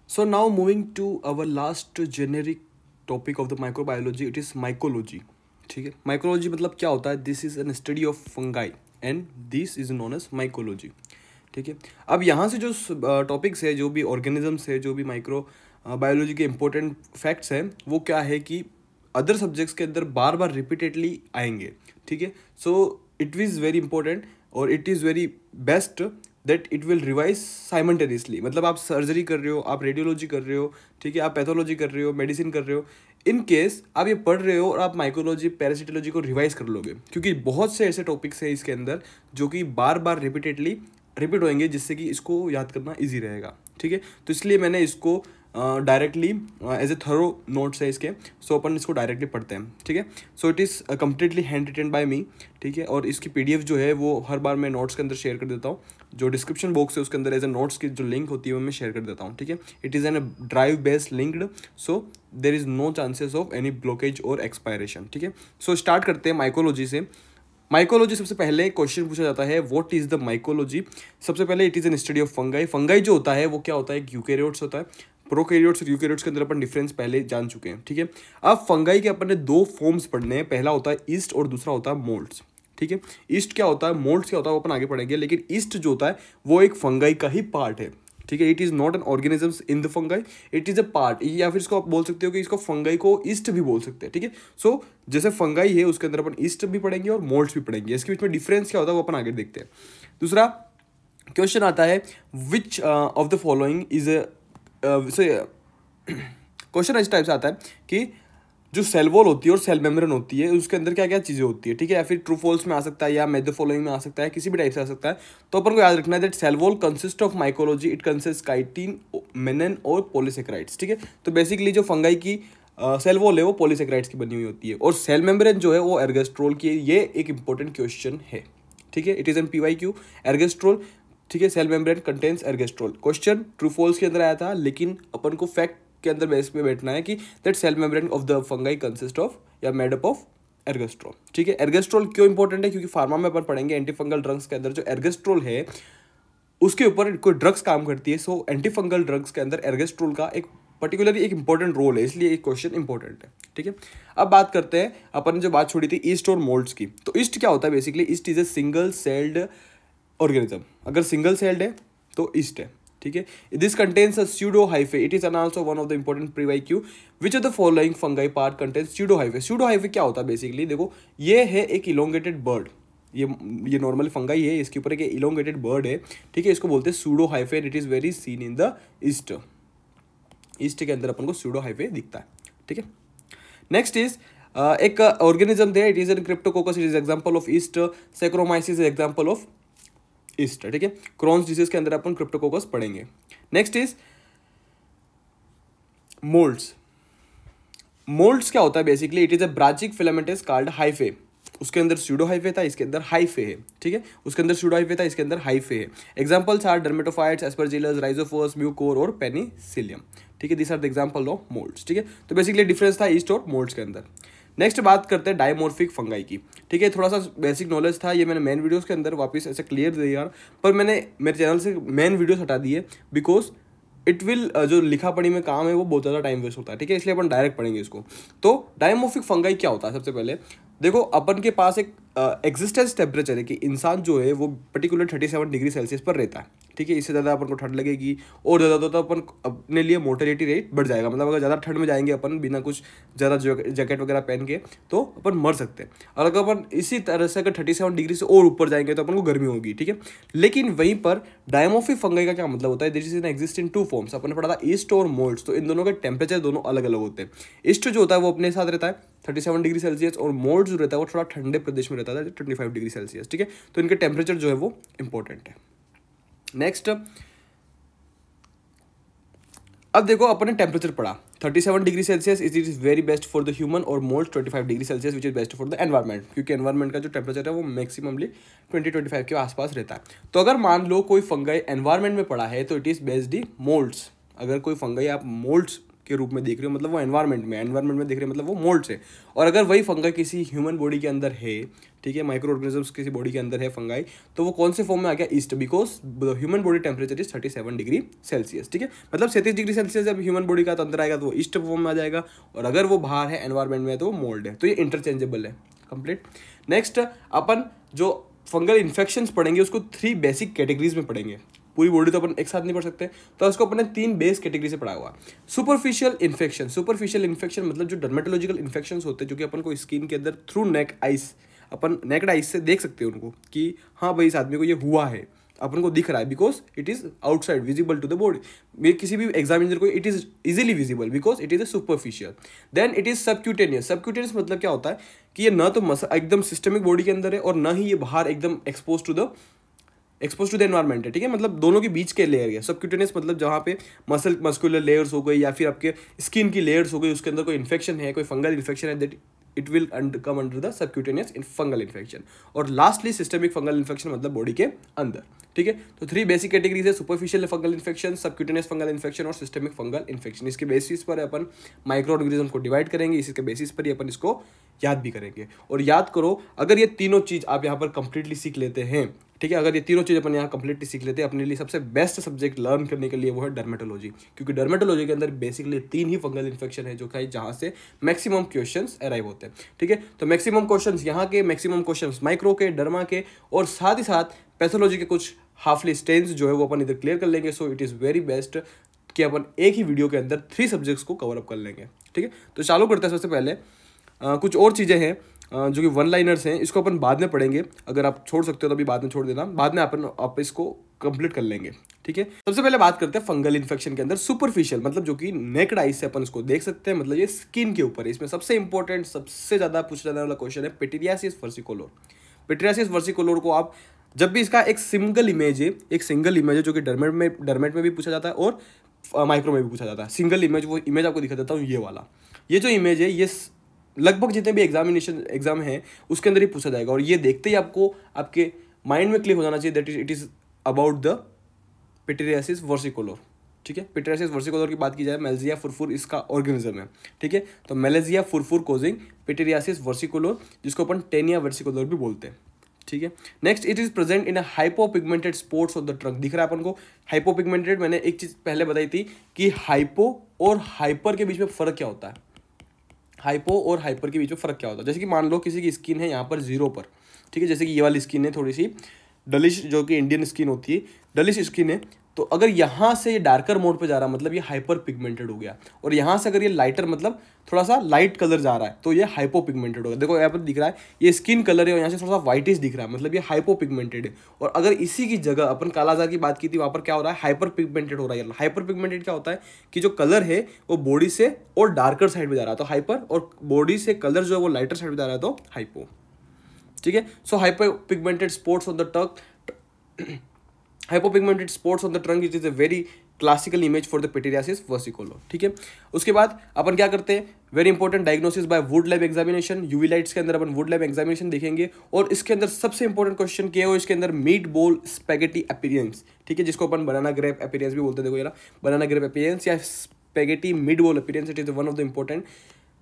So now moving to our last generic topic of the microbiology, it is mycology. ठीक है, mycology मतलब क्या होता है? This is an study of fungi and this is known as mycology. ठीक है, अब यहाँ से जो टॉपिक्स है, जो भी ऑर्गेनिजम्स है, जो भी माइक्रो बायोलॉजी के इंपॉर्टेंट फैक्ट्स हैं, वो क्या है कि अदर सब्जेक्ट्स के अंदर बार बार रिपीटेडली आएंगे. ठीक है, so it is very important और it is very best that it will revise simultaneously. मतलब आप सर्जरी कर रहे हो, आप रेडियोलॉजी कर रहे हो, ठीक है, आप पैथोलॉजी कर रहे हो, मेडिसिन कर रहे हो, इन केस आप ये पढ़ रहे हो और आप माइकोलॉजी पैरासिटोलॉजी को रिवाइज कर लोगे, क्योंकि बहुत से ऐसे टॉपिक्स हैं इसके अंदर जो कि बार बार रिपीटेडली रिपीट होंगे, जिससे कि इसको याद करना ईजी रहेगा. ठीक है, तो इसलिए मैंने इसको directly as a thorough notes है इसके, सो अपन इसको डायरेक्टली पढ़ते हैं. ठीक है, so it is completely hand written by me. ठीक है, और इसकी पीडीएफ जो है वो हर बार मैं नोट्स के अंदर शेयर कर देता हूँ. जो डिस्क्रिप्शन बॉक्स है उसके अंदर एज ए नोट्स की जो लिंक होती है वो मैं शेयर कर देता हूँ. ठीक है, it is an drive based linked, so there is no chances of any blockage और एक्सपायरेशन. ठीक है, सो स्टार्ट करते हैं माइकोलॉजी से. माइकोलॉजी सबसे पहले क्वेश्चन पूछा जाता है, व्हाट इज द माइकोलॉजी. सबसे पहले it is N study of fungi. Fungi जो होता है वो क्या होता है? एक यूकेरियोट्स होता है. प्रोकैरियोट्स और यूकेरियोट्स के अंदर अपन डिफरेंस पहले जान चुके हैं. ठीक है, अब फंगाई के अपन ने दो फॉर्म्स पढ़ने हैं. पहला होता है ईस्ट और दूसरा होता है मोल्ड्स. ठीक है, ईस्ट क्या होता है, मोल्ड्स क्या होता है, वो अपन आगे पढ़ेंगे. लेकिन ईस्ट जो होता है वो एक फंगाई का ही पार्ट है. ठीक है, it is not an organisms in the fungi, it is a part. या फिर इसको आप बोल सकते हो कि इसको फंगाई को ईस्ट भी बोल सकते हैं. ठीक है, सो जैसे फंगाई है उसके अंदर अपन ईस्ट भी पढ़ेंगे और मोल्ड्स भी पढ़ेंगे. इसके बीच में डिफरेंस क्या होता है वो अपन आगे देखते हैं. दूसरा क्वेश्चन आता है, विच of the following is question इस टाइप से आता है कि जो सेल वॉल होती है और सेल मेम्ब्रेन होती है उसके अंदर क्या क्या चीज़ें होती है. ठीक है, या फिर ट्रू फॉल्स में आ सकता है या मेथ द फॉलोइंग में आ सकता है, किसी भी टाइप से आ सकता है. तो अपन को याद रखना है that cell wall consist of mycology, it consist chitin, mannan और पॉलीसेक्राइड्स. ठीक है, तो बेसिकली जो फंगाई की सेल वॉल है वो पॉलीसेक्राइड्स की बनी हुई होती है और सेल मेम्ब्रेन जो है वो एर्गेस्ट्रोल की है. ये एक इंपॉर्टेंट क्वेश्चन है. ठीक है, it is an PYQ. Ergosterol, ठीक है, cell membrane contains ergosterol. Question true false के अंदर आया था, लेकिन अपन को फैक्ट के अंदर बेस पे बैठना है कि that cell membrane of the fungi consist of या मेड अप ऑफ एर्गेस्ट्रोल. ठीक है, एर्गेस्ट्रोल क्यों इंपॉर्टेंट है? क्योंकि फार्मा में अपन पढ़ेंगे एंटी फंगल ड्रग्स के अंदर जो एर्गेस्ट्रोल है उसके ऊपर कोई ड्रग्स काम करती है. सो एंटी फंगल ड्रग्स के अंदर एर्गेस्ट्रोल का एक पर्टिकुलरली एक इंपॉर्टेंट रोल है, इसलिए एक क्वेश्चन इंपॉर्टेंट है. ठीक है, अब बात करते हैं, अपन ने जो बात छोड़ी थी ईस्ट और मोल्ड्स की. तो ईस्ट क्या होता है? Basically east is a single celled organism. अगर सिंगल सेल्ड है तो ईस्ट है. ठीक है, this contains a pseudo hyphae. It is an also one of the important PYQ. Which of the following fungi part contains pseudo hyphae. Pseudo hyphae क्या होता है? Basically देखो, ये है एक इलोंगेटेड बर्ड. ये नॉर्मल फंगाई है, इसके ऊपर एक इलोंगेटेड बर्ड है. ठीक है, इसको बोलते हैं pseudo hyphae. It is very seen in the east. East के अंदर अपन को स्यूडो हाइफे दिखता है. ठीक है, नेक्स्ट इज एक ऑर्गेनिज्म है, it is N Cryptococcus. It is example of east. Saccharomyces is example of east. ठीक है, क्रॉन्स डिजीज के अंदर अपन क्रिप्टोकोकस पढ़ेंगे. Next is moulds. मोल्ड्स क्या होता है? Basically it is a branching filamentous called hyphae. उसके अंदर स्यूडो हाइफे था, इसके अंदर हाइफे है. ठीक है, उसके अंदर स्यूडो हाइफे था, इसके अंदर हाइफे है. Examples are dermatophytes, aspergillus, rhizopus, mucor और पेनिसिलियम. ठीक है, this are the example of molds. ठीक है, तो बेसिकली डिफरेंस था ईस्ट और मोल्ड्स के अंदर. नेक्स्ट बात करते हैं डायमोर्फिक फंगाई की. ठीक है, थोड़ा सा बेसिक नॉलेज था, ये मैंने मेन वीडियोस के अंदर वापस ऐसे क्लियर दिया, पर मैंने मेरे चैनल से मेन वीडियोस हटा दिए बिकॉज इट विल जो लिखा पढ़ी में काम है वो बहुत ज़्यादा टाइम वेस्ट होता है. ठीक है, इसलिए अपन डायरेक्ट पढ़ेंगे इसको. तो डायमोर्फिक फंगाई क्या होता है? सबसे पहले देखो, अपन के पास एक एग्जिस्टेंस टेम्परेचर है कि इंसान जो है वो पर्टिकुलर 37 डिग्री सेल्सियस पर रहता है. ठीक है, इससे ज़्यादा अपन को ठंड लगेगी और ज़्यादा तो अपन अपने लिए मोर्टेलिटी रेट बढ़ जाएगा. मतलब अगर ज़्यादा ठंड में जाएंगे अपन बिना कुछ ज़्यादा जैकेट वगैरह पहन के तो अपन मर सकते हैं. और अगर अपन इसी तरह से अगर 37 डिग्री से और ऊपर जाएंगे तो अपन को गर्मी होगी. ठीक है, लेकिन वहीं पर डायमोर्फिक फंगाई का क्या मतलब होता है? This is exist in 2 forms. अपन ने पढ़ा था ईस्ट और मोल्ड्स. तो इन दोनों के टेम्परेचर दोनों अलग अलग होते हैं. ईस्ट जो होता है वो अपने साथ रहता है 37 डिग्री सेल्सियस और मोल्ड जो रहता है वो थोड़ा ठंडे प्रदेश में रहता है 25 डिग्री सेल्सियस. ठीक है, तो इनके टेम्परेचर जो है वो इंपॉर्टेंट है. नेक्स्ट, अब देखो अपन ने टेम्परेचर पढ़ा 37 degree Celsius it is very best for the human और mold 25 degree Celsius which is best for the environment. क्योंकि एनवायरमेंट का जो टेम्परेचर है वो मैक्सिममली 20-25 के आसपास रहता है. तो अगर मान लो कोई फंगाई एनवायरमेंट में पड़ा है तो it is based in moulds. अगर कोई फंगाई आप मोल्ड्स के रूप में देख रहे हो, मतलब वो एनवायरनमेंट में देख रहे हो, मतलब वो मोल्ड से। और अगर वही फंगाई किसी ह्यूमन बॉडी के अंदर है, ठीक है, माइक्रो ऑर्गेनिजम्स किसी बॉडी के अंदर है फंगाई, तो वो कौन से फॉर्म में आ गया, east, because the human body temperature is 37 degree Celsius, ठीक है, मतलब 37 डिग्री सेल्सियस जब ह्यूमन बॉडी का तो अंदर आएगा तो वो ईस्ट फॉर्म में आ जाएगा, और अगर वो बाहर है एनवायरनमेंट में तो वो मोल्ड है, तो ये इंटरचेंजेबल है, कंप्लीट। नेक्स्ट अपन जो फंगल इन्फेक्शंस पढ़ेंगे उसको 3 बेसिक कैटेगरीज में पढ़ेंगे, पूरी बॉडी तो अपन एक साथ नहीं पढ़ सकते, तो उसको अपने 3 बेस कैटेगरी से पढ़ा हुआ। सुपरफिशियल इन्फेक्शन मतलब जो डर्मेटोलॉजिकल इन्फेक्शंस होते हैं जो कि अपन को स्किन के अंदर थ्रू नेक आइस, अपन नेकड आइस से देख सकते हैं उनको कि हाँ भाई इस आदमी को ये हुआ है, अपन को दिख रहा है, because it is outside visible to the body, किसी भी एग्जामिनर को it is easily visible because it is a superficial. Then it is subcutaneous मतलब क्या होता है कि ये ना तो एकदम सिस्टमिक बॉडी के अंदर है और ना ही ये बाहर एकदम एक्सपोज टू द एनवायरमेंट है, ठीक है, मतलब दोनों के बीच के लेयर है। सबक्यूटेनियस मतलब जहाँ पे मस्कुलर लेयर्स हो गई या फिर आपके स्किन की लेयर्स हो गई, उसके अंदर कोई इन्फेक्शन है, कोई फंगल इन्फेक्शन है, that it will come under the subcutaneous fungal infection. और लास्टली सिस्टमिक फंगल इन्फेक्शन मतलब बॉडी के अंदर, ठीक है। तो 3 बेसिक कैटेगरीज है, superficial fungal infection, subcutaneous fungal infection और सिस्टमिक फंगल इन्फेक्शन। इसके बेसिस पर अपन माइक्रो ऑर्गेनिज्म को डिवाइड करेंगे, इसके बेसिस पर ही अपन इसको याद भी करेंगे। और याद करो, अगर ये तीनों चीज आप यहाँ पर कंप्लीटली सीख लेते हैं, ठीक है, अगर ये तीनों चीज अपन यहाँ कंप्लीटली सीख लेते हैं, अपने लिए सबसे बेस्ट सब्जेक्ट लर्न करने के लिए वो है डर्मेटोलॉजी, क्योंकि डर्मेटोलॉजी के अंदर बेसिकली 3 ही फंगल इन्फेक्शन है जो कि जहाँ से मैक्सिमम क्वेश्चंस अराइव होते हैं, ठीक है। तो मैक्सिमम क्वेश्चंस यहाँ के, मैक्सिमम क्वेश्चंस माइक्रो के, डर्मा के, और साथ ही साथ पैथोलॉजी के कुछ हाफली स्टेन्स जो है वो अपन इधर क्लियर कर लेंगे। सो इट इज़ वेरी बेस्ट कि अपन एक ही वीडियो के अंदर 3 सब्जेक्ट्स को कवर अप कर लेंगे, ठीक है। तो चालू करते हैं। सबसे पहले कुछ और चीज़ें हैं जो कि 1 लाइनर्स हैं, इसको अपन बाद में पढ़ेंगे, अगर आप छोड़ सकते हो तो अभी बाद में छोड़ देना, बाद में आप इसको कंप्लीट कर लेंगे, ठीक है। सबसे पहले बात करते हैं फंगल इन्फेक्शन के अंदर सुपरफिशियल, मतलब जो कि नेकड आइज से अपन इसको देख सकते हैं, मतलब ये स्किन के ऊपर है। इसमें सबसे इंपॉर्टेंट, सबसे ज़्यादा पूछा जाने वाला क्वेश्चन है पिटीरियासिस वर्सिकोलोर। पिटीरियासिस वर्सिकोलोर को आप जब भी इसका एक सिंगल इमेज है जो कि डर्मेट में भी पूछा जाता है और माइक्रो में भी पूछा जाता है। सिंगल इमेज, वो इमेज आपको दिखा देता हूँ, ये वाला, ये जो इमेज है ये लगभग जितने भी एग्जाम है उसके अंदर ही पूछा जाएगा। और ये देखते ही आपको आपके माइंड में क्लिक हो जाना चाहिए that it is about the pityriasis versicolor, ठीक है। पिटीरियासिस वर्सिकोलोर की बात की जाए, मेलेजिया फुरफुर इसका ऑर्गेनिज्म है, ठीक है। तो मेलेजिया फुरफुर कोजिंग पिटीरियासिस वर्सिकोलोर, जिसको अपन टेनिया वर्सिकोलोर भी बोलते हैं, ठीक है। Next, it is present in a hypopigmented spots of the trunk. दिख रहा है अपन को हाइपोपिगमेंटेड। मैंने एक चीज पहले बताई थी कि हाइपो और हाइपर के बीच में फर्क क्या होता है। हाइपो और हाइपर के बीच में फर्क क्या होता है, जैसे कि मान लो किसी की स्किन है यहाँ पर 0 पर, ठीक है, जैसे कि ये वाली स्किन है थोड़ी सी डलिश, जो कि इंडियन स्किन होती है, डलिश स्किन है, तो अगर यहाँ से ये डार्कर मोड पे जा रहा है मतलब ये हाइपर पिगमेंटेड हो गया, और यहाँ से अगर ये लाइटर मतलब थोड़ा सा लाइट कलर जा रहा है तो ये हाइपो पिगमेंटेड हो गया। देखो यहाँ पर दिख रहा है ये स्किन कलर है और यहाँ से थोड़ा सा वाइटिश दिख रहा है, मतलब ये हाइपो पिगमेंटेड है। और अगर इसी की जगह अपन कालाजार की बात की थी, वहाँ पर क्या हो रहा है, हाइपर पिगमेंटेड हो रहा है। हाइपर पिगमेंटेड क्या होता है कि जो कलर है वो बॉडी से और डार्कर साइड में जा रहा है, तो हाइपर, और बॉडी से कलर जो है वो लाइटर साइड में जा रहा है तो हाइपो, ठीक है। So hyper pigmented spots on the tongue, hypopigmented spots on the trunk, it is a very classical image for the pityriasis versicolor, ठीक है। उसके बाद अपन क्या करते हैं, very important diagnosis by wood lab examination. UV lights के अंदर अपन वुड लैब एग्जामिनेशन देखेंगे, और इसके अंदर सबसे इंपॉर्टेंट क्वेश्चन क्या है, इसके अंदर मीट बॉल स्पेगेटी अपीयरेंस, ठीक है, जिसको अपन बनाना ग्रेप अपीयरेंस भी बोलते हैं। देखो ये बनाना ग्रेप अपीयरेंस या spaghetti mid ball appearance, it is one of the important.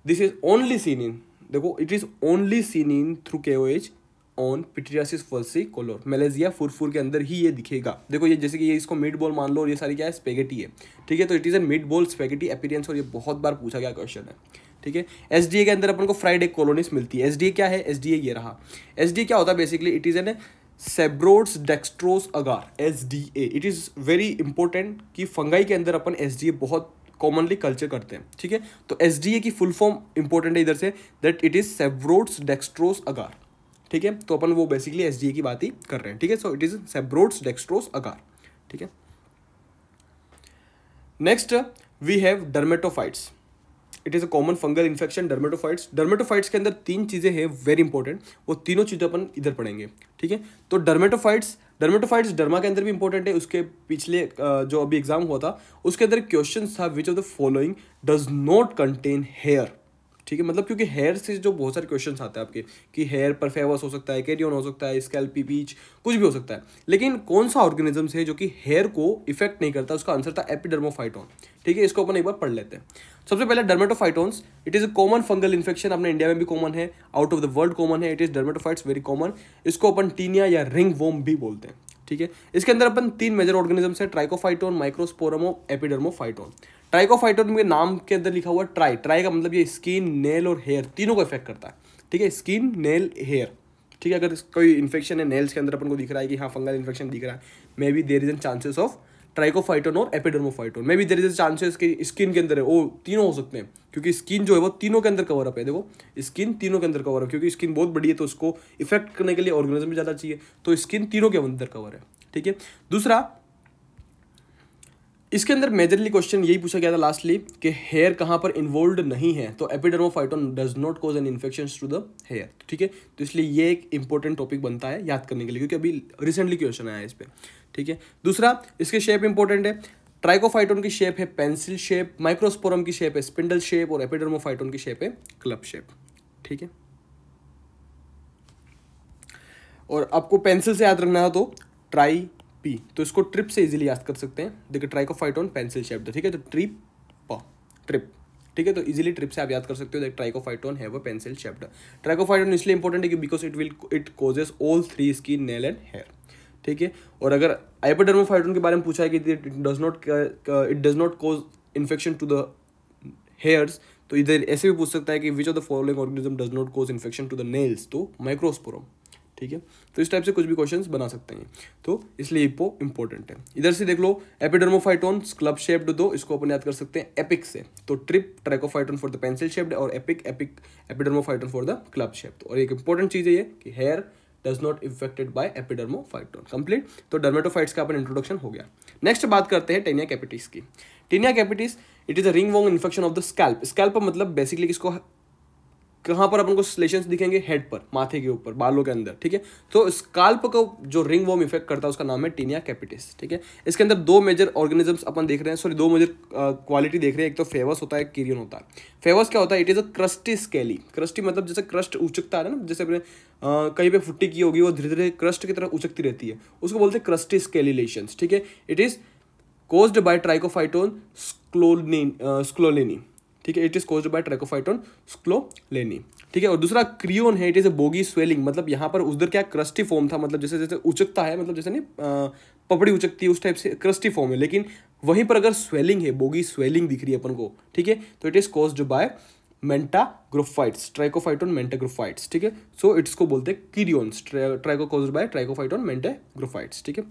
This is only seen in, देखो it is only seen in through KOH on pityriasis versicolor. Malassezia furfur के अंदर ही ये दिखेगा। देखो ये जैसे कि ये इसको मिड बॉल मान लो और ये सारी क्या है, स्पेगेटी है, ठीक है। तो it is A mid ball spaghetti appearance, और ये बहुत बार पूछा गया क्वेश्चन है, ठीक है। SDA के अंदर अपन को फ्राइड एग कॉलोनीज मिलती है। SDA क्या है, SDA ये रहा। SDA क्या होता है basically, it is an sabouraud dextrose agar, SDA। It is very important कि फंगाई के अंदर अपन SDA बहुत कॉमनली कल्चर करते हैं, ठीक है। तो SDA की फुल फॉर्म इंपॉर्टेंट है इधर से, that it is Sabouraud's dextrose agar, ठीक है। तो अपन वो बेसिकली SDA की बात ही कर रहे हैं, ठीक है। So it is Sabouraud's dextrose agar, ठीक है। Next we have dermatophytes. It is a common fungal infection, dermatophytes. Dermatophytes के अंदर 3 चीजें हैं वेरी इंपॉर्टेंट, वो तीनों चीजें अपन इधर पढ़ेंगे, ठीक है। तो डर्मेटोफाइट्स डर्मा के अंदर भी इंपॉर्टेंट है। उसके पिछले जो अभी एग्जाम हुआ था उसके अंदर क्वेश्चन था, which of the following does not contain hair, ठीक है, मतलब क्योंकि हेयर से जो बहुत सारे क्वेश्चंस आते हैं आपके कि हेयर पर फेवस हो सकता है, कैरियन हो सकता है, स्कैल्पी पीच, कुछ भी हो सकता है, लेकिन कौन सा ऑर्गेनिज्म है जो कि हेयर को इफेक्ट नहीं करता, उसका आंसर था एपिडर्मोफाइटोन। ठीक है, इसको अपन एक बार पढ़ लेते हैं। सबसे पहले dermatophytons, it is a common fungal infection, अपने इंडिया में भी कॉमन है, out of the world common है, it is dermatophytes very common. इसको अपन टीनिया या रिंग वॉर्म भी बोलते हैं। ठीक है, इसके अंदर अपन 3 मेजर ऑर्गेनिजम्स है, ट्राइकोफाइटोन, माइक्रोस्पोरम, एपिडर्मोफाइटोन। ट्राइकोफाइटोन में नाम के अंदर लिखा हुआ ट्राई, ट्राई का मतलब ये स्किन, नेल और हेयर तीनों को इफेक्ट करता है। ठीक है, स्किन, नेल, हेयर। ठीक है, अगर कोई इन्फेक्शन है नेल्स के अंदर अपन को दिख रहा है कि हाँ फंगल इन्फेक्शन दिख रहा है, may be there is an chances of trichophyton और epidermophyton. May be there is chances कि स्किन के अंदर है, वो तीनों हो सकते हैं, क्योंकि स्किन जो है वो तीनों के अंदर कवर अप है। देखो स्किन तीनों के अंदर कवर अप, क्योंकि स्किन बहुत बड़ी है तो उसको इफेक्ट करने के लिए ऑर्गेनिज्म भी ज़्यादा चाहिए, तो स्किन तीनों के अंदर कवर है। ठीक है, दूसरा इसके अंदर मेजरली क्वेश्चन यही पूछा गया था लास्टली कि हेयर कहाँ पर इन्वॉल्व नहीं है, तो epidermophyton does not cause an infection to the hair. ठीक है, तो इसलिए ये एक इंपॉर्टेंट टॉपिक बनता है याद करने के लिए, क्योंकि अभी रिसेंटली क्वेश्चन आया है इस पर। ठीक है, दूसरा इसके शेप इंपॉर्टेंट है, ट्राइकोफाइटोन की शेप है पेंसिल शेप, माइक्रोस्पोरम की शेप है स्पिंडल शेप और एपिडर्मोफाइटोन की शेप है क्लब शेप। ठीक है, और आपको पेंसिल से याद रखना है तो ट्राई पी, तो इसको ट्रिप से इजीली याद कर सकते हैं। देखिए ट्राइकोफाइटोन पेंसिल शेप्ड, ठीक है, तो ट्रिप ट्रिप। ठीक है, तो इजीली ट्रिप से आप याद कर सकते हो। Trichophyton have a pencil shaped. Trichophyton इसलिए इंपॉर्टेंट है कि because it causes all 3 skin, nail and hair. ठीक है, और अगर एपिडर्मोफाइटोन के बारे में पूछा है कि it does not cause infection to the hairs, तो इधर ऐसे भी पूछ सकता है कि which of the following organism does not cause infection to the nails, तो माइक्रोस्पोरम। ठीक है, तो इस टाइप से कुछ भी क्वेश्चंस बना सकते हैं, तो इसलिए इपो इंपॉर्टेंट है। इधर से देख लो एपिडर्मोफाइटोन क्लब शेप्ड, दो इसको अपन याद कर सकते हैं एपिक से, तो trip trichophyton for the pencil shaped और epic epidermophyton for the club shaped. और एक इंपॉर्टेंट चीज है ये कि hair does not affected by epidermophyton. Complete, तो डर्मेटोफाइट्स का अपन इंट्रोडक्शन हो गया। नेक्स्ट बात करते हैं टेनिया कैपिटिस की। Tinea capitis it is a ringworm infection of the scalp. Scalp मतलब बेसिकली किसको, कहाँ पर अपन को लेशंस दिखेंगे, हेड पर, माथे के ऊपर, बालों के अंदर। ठीक है, तो स्काल्प को जो रिंग वॉर्म इफेक्ट करता है उसका नाम है टेनिया कैपिटिस। ठीक है, इसके अंदर 2 मेजर ऑर्गेनिजम्स अपन देख रहे हैं, सॉरी 2 मेजर क्वालिटी देख रहे हैं, एक तो फेवस होता है, किरियन होता है। फेवस क्या होता है, it is a crusty scaly. Crusty मतलब जैसे क्रस्ट उचकता है ना, जैसे अपने कहीं पे फुट्टी की होगी वो धीरे धीरे क्रस्ट की तरह उचकती रहती है, उसको बोलते हैं क्रस्टी स्केली लेशंस। ठीक है, it is caused by trichophyton schoenleinii. ठीक है, it is caused by trichophyton schoenleinii. ठीक है, और दूसरा क्रियोन है, it is a boggy swelling, मतलब यहाँ पर उधर क्या क्रस्टी फॉर्म था, मतलब जैसे जैसे उचकता है, मतलब जैसे नहीं पपड़ी उचकती है उस टाइप से क्रस्टी फॉर्म है, लेकिन वहीं पर अगर स्वेलिंग है, बोगी स्वेलिंग दिख रही है अपन को। ठीक है, तो it is caused bye mentagrophytes, Trichophyton mentagrophytes. ठीक है, सो इट्स को बोलते हैं crayons, tricho caused by Trichophyton mentagrophytes. ठीक है,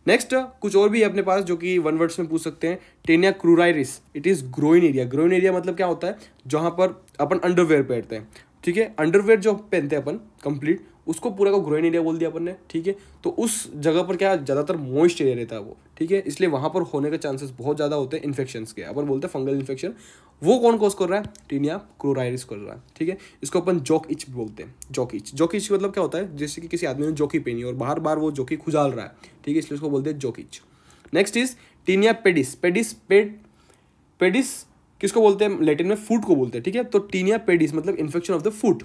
नेक्स्ट कुछ और भी है अपने पास जो कि 1 वर्ड्स में पूछ सकते हैं। Tinea cruris, it is groin area. Groin area मतलब क्या होता है, जहां पर अपन अंडरवेयर पहनते हैं। ठीक है, अंडरवेयर जो पहनते हैं अपन कंप्लीट, उसको पूरा को ग्रोइन एरिया बोल दिया अपन ने। ठीक है, तो उस जगह पर क्या ज़्यादातर मॉइस्ट एरिया रहता है वो। ठीक है, इसलिए वहाँ पर होने के चांसेस बहुत ज़्यादा होते हैं इन्फेक्शंस के। अपन बोलते हैं फंगल इन्फेक्शन, वो कौन कॉज कर रहा है, टेनिया क्रूराइरिस कर रहा है। ठीक है, इसको अपन जॉक इच बोलते हैं। जॉक इच, जॉक इच मतलब क्या होता है, जैसे कि किसी आदमी ने जॉकी पहनी और बार बार वो जॉकी खुजाल रहा है। ठीक है, इसलिए उसको बोलते हैं jock itch. Next is tinea pedis. Pedis किसको बोलते हैं, लैटिन में फुट को बोलते हैं। ठीक है, तो टेनिया पेडिस मतलब इन्फेक्शन ऑफ द फुट,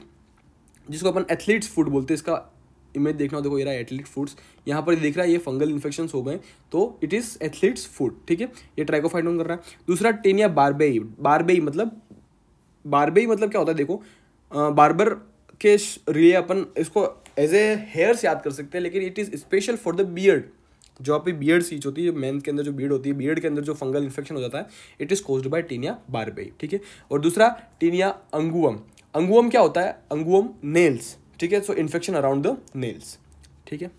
जिसको अपन एथलीट्स फुट बोलते हैं। इसका इमेज देखना, देखो ये रहा एथलीट फुट्स, यहाँ पर दिख रहा है ये फंगल इन्फेक्शंस हो गए, तो इट इज एथलीट्स फुट। ठीक है, ये ट्राइकोफाइटोन कर रहा है। दूसरा टेनिया बारबेई। बारबेई मतलब क्या होता है, देखो बार्बर के लिए अपन इसको एज ए हेयर्स याद कर सकते हैं, लेकिन it is special for the beard. जो आपकी बियर्ड सीच होती है, मेन के अंदर जो बियर्ड होती है, बियर्ड के अंदर जो फंगल इन्फेक्शन हो जाता है, it is caused by tinea barbae. ठीक है, और दूसरा टेनिया अंगुअम। अंगुअम क्या होता है, अंगुअम नेल्स। ठीक है, सो इन्फेक्शन अराउंड द नेल्स। ठीक है,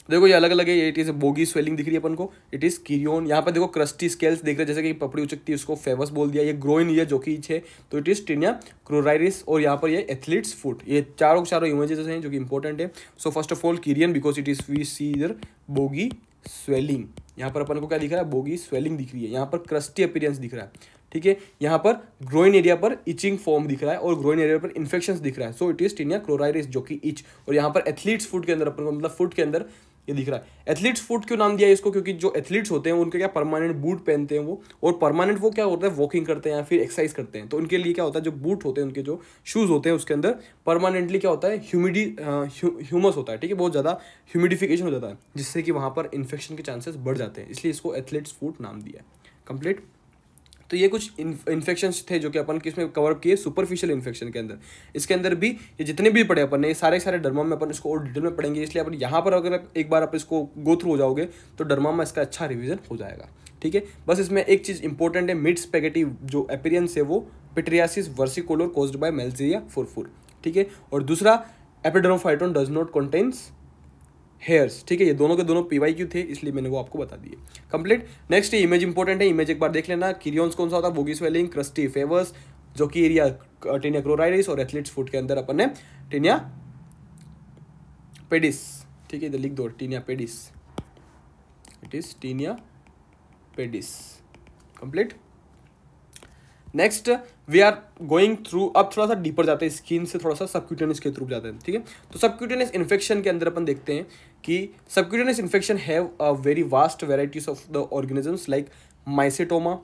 देखो ये अलग अलग है, इट इज बोगी स्वेलिंग दिख रही है अपन को, इट इज किरियोन। यहाँ पर देखो क्रस्टी स्केल्स देख रहे हैं, जैसे कि पपड़ी उचकती है उसको फेवस बोल दिया। ये ग्रोइन ये जो कि है, तो इट इज टेनिया क्रूराइरिस। और यहाँ पर ये एथलीट्स फुट। ये चारों इमेजेस हैं जो कि इंपॉर्टेंट है। So first of all kerion, because it is we see इधर बोगी स्वेलिंग, यहाँ पर अपन को क्या दिख रहा है, बोगी स्वेलिंग दिख रही है। यहाँ पर क्रस्टी अपीयरेंस दिख रहा है। ठीक है, यहाँ पर ग्रोइन एरिया पर इचिंग फॉर्म दिख रहा है और ग्रोइन एरिया पर इन्फेक्शंस दिख रहा है, सो इट इज टेनिया क्लोराइरिस जो कि इच। और यहाँ पर एथलीट्स फुट के अंदर अपन को, मतलब फुट के अंदर ये दिख रहा है। एथलीट्स फुट क्यों नाम दिया है इसको, क्योंकि जो एथलीट्स होते हैं उनके क्या परमानेंट बूट पहनते हैं वो, और परमानेंट वो क्या होता है वॉकिंग करते हैं या फिर एक्सरसाइज करते हैं, तो उनके लिए क्या होता है जो बूट होते हैं उनके जो शूज़ होते हैं उसके अंदर परमानेंटली क्या होता है ह्यूमस होता है, ठीक है, बहुत ज़्यादा ह्यूमिडिफिकेशन हो जाता है जिससे कि वहाँ पर इन्फेक्शन के चांसेस बढ़ जाते हैं, इसलिए इसको एथलीट्स फुट नाम दिया है। कंप्लीट। तो ये कुछ इन्फेक्शंस थे जो कि अपन किसमें कवर किए, सुपरफिशियल इन्फेक्शन के अंदर। इसके अंदर भी ये जितने भी पढ़े अपन ने सारे डर्मा में अपन इसको और डिटेल में पढ़ेंगे, इसलिए अपन यहाँ पर अगर एक बार आप इसको गो थ्रू हो जाओगे तो डर्मा में इसका अच्छा रिवीजन हो जाएगा, ठीक है। बस इसमें एक चीज़ इंपॉर्टेंट है, मिड स्पेगेटी जो अपीयरेंस है वो pityriasis versicolor caused by malassezia furfur, ठीक है। और दूसरा epidermophyton does not contains hairs, ठीक है। ये दोनों के दोनों PYQ थे इसलिए मैंने वो आपको बता दिए। कंप्लीट। नेक्स्ट इमेज इंपॉर्टेंट है, इमेज एक बार देख लेना। किरियंस कौन सा होता है, बोगी स्वेलिंग, क्रस्टी फेवर्स, जो कि एरिया टेनिया क्लोराइडिस, और एथलीट्स फुट के अंदर अपन ने टेनिया पेडिस, ठीक है, इधर लिख दो tinea pedis, it is tinea pedis. Complete. Next we are going through, अब थोड़ा सा डीपर जाते हैं, स्किन से थोड़ा सा सबक्यूटेनियस के थ्रू जाते हैं, ठीक है। तो सबक्यूटेनियस इन्फेक्शन के अंदर अपन देखते हैं कि subcutaneous infection have a very vast varieties of the organisms like mycetoma,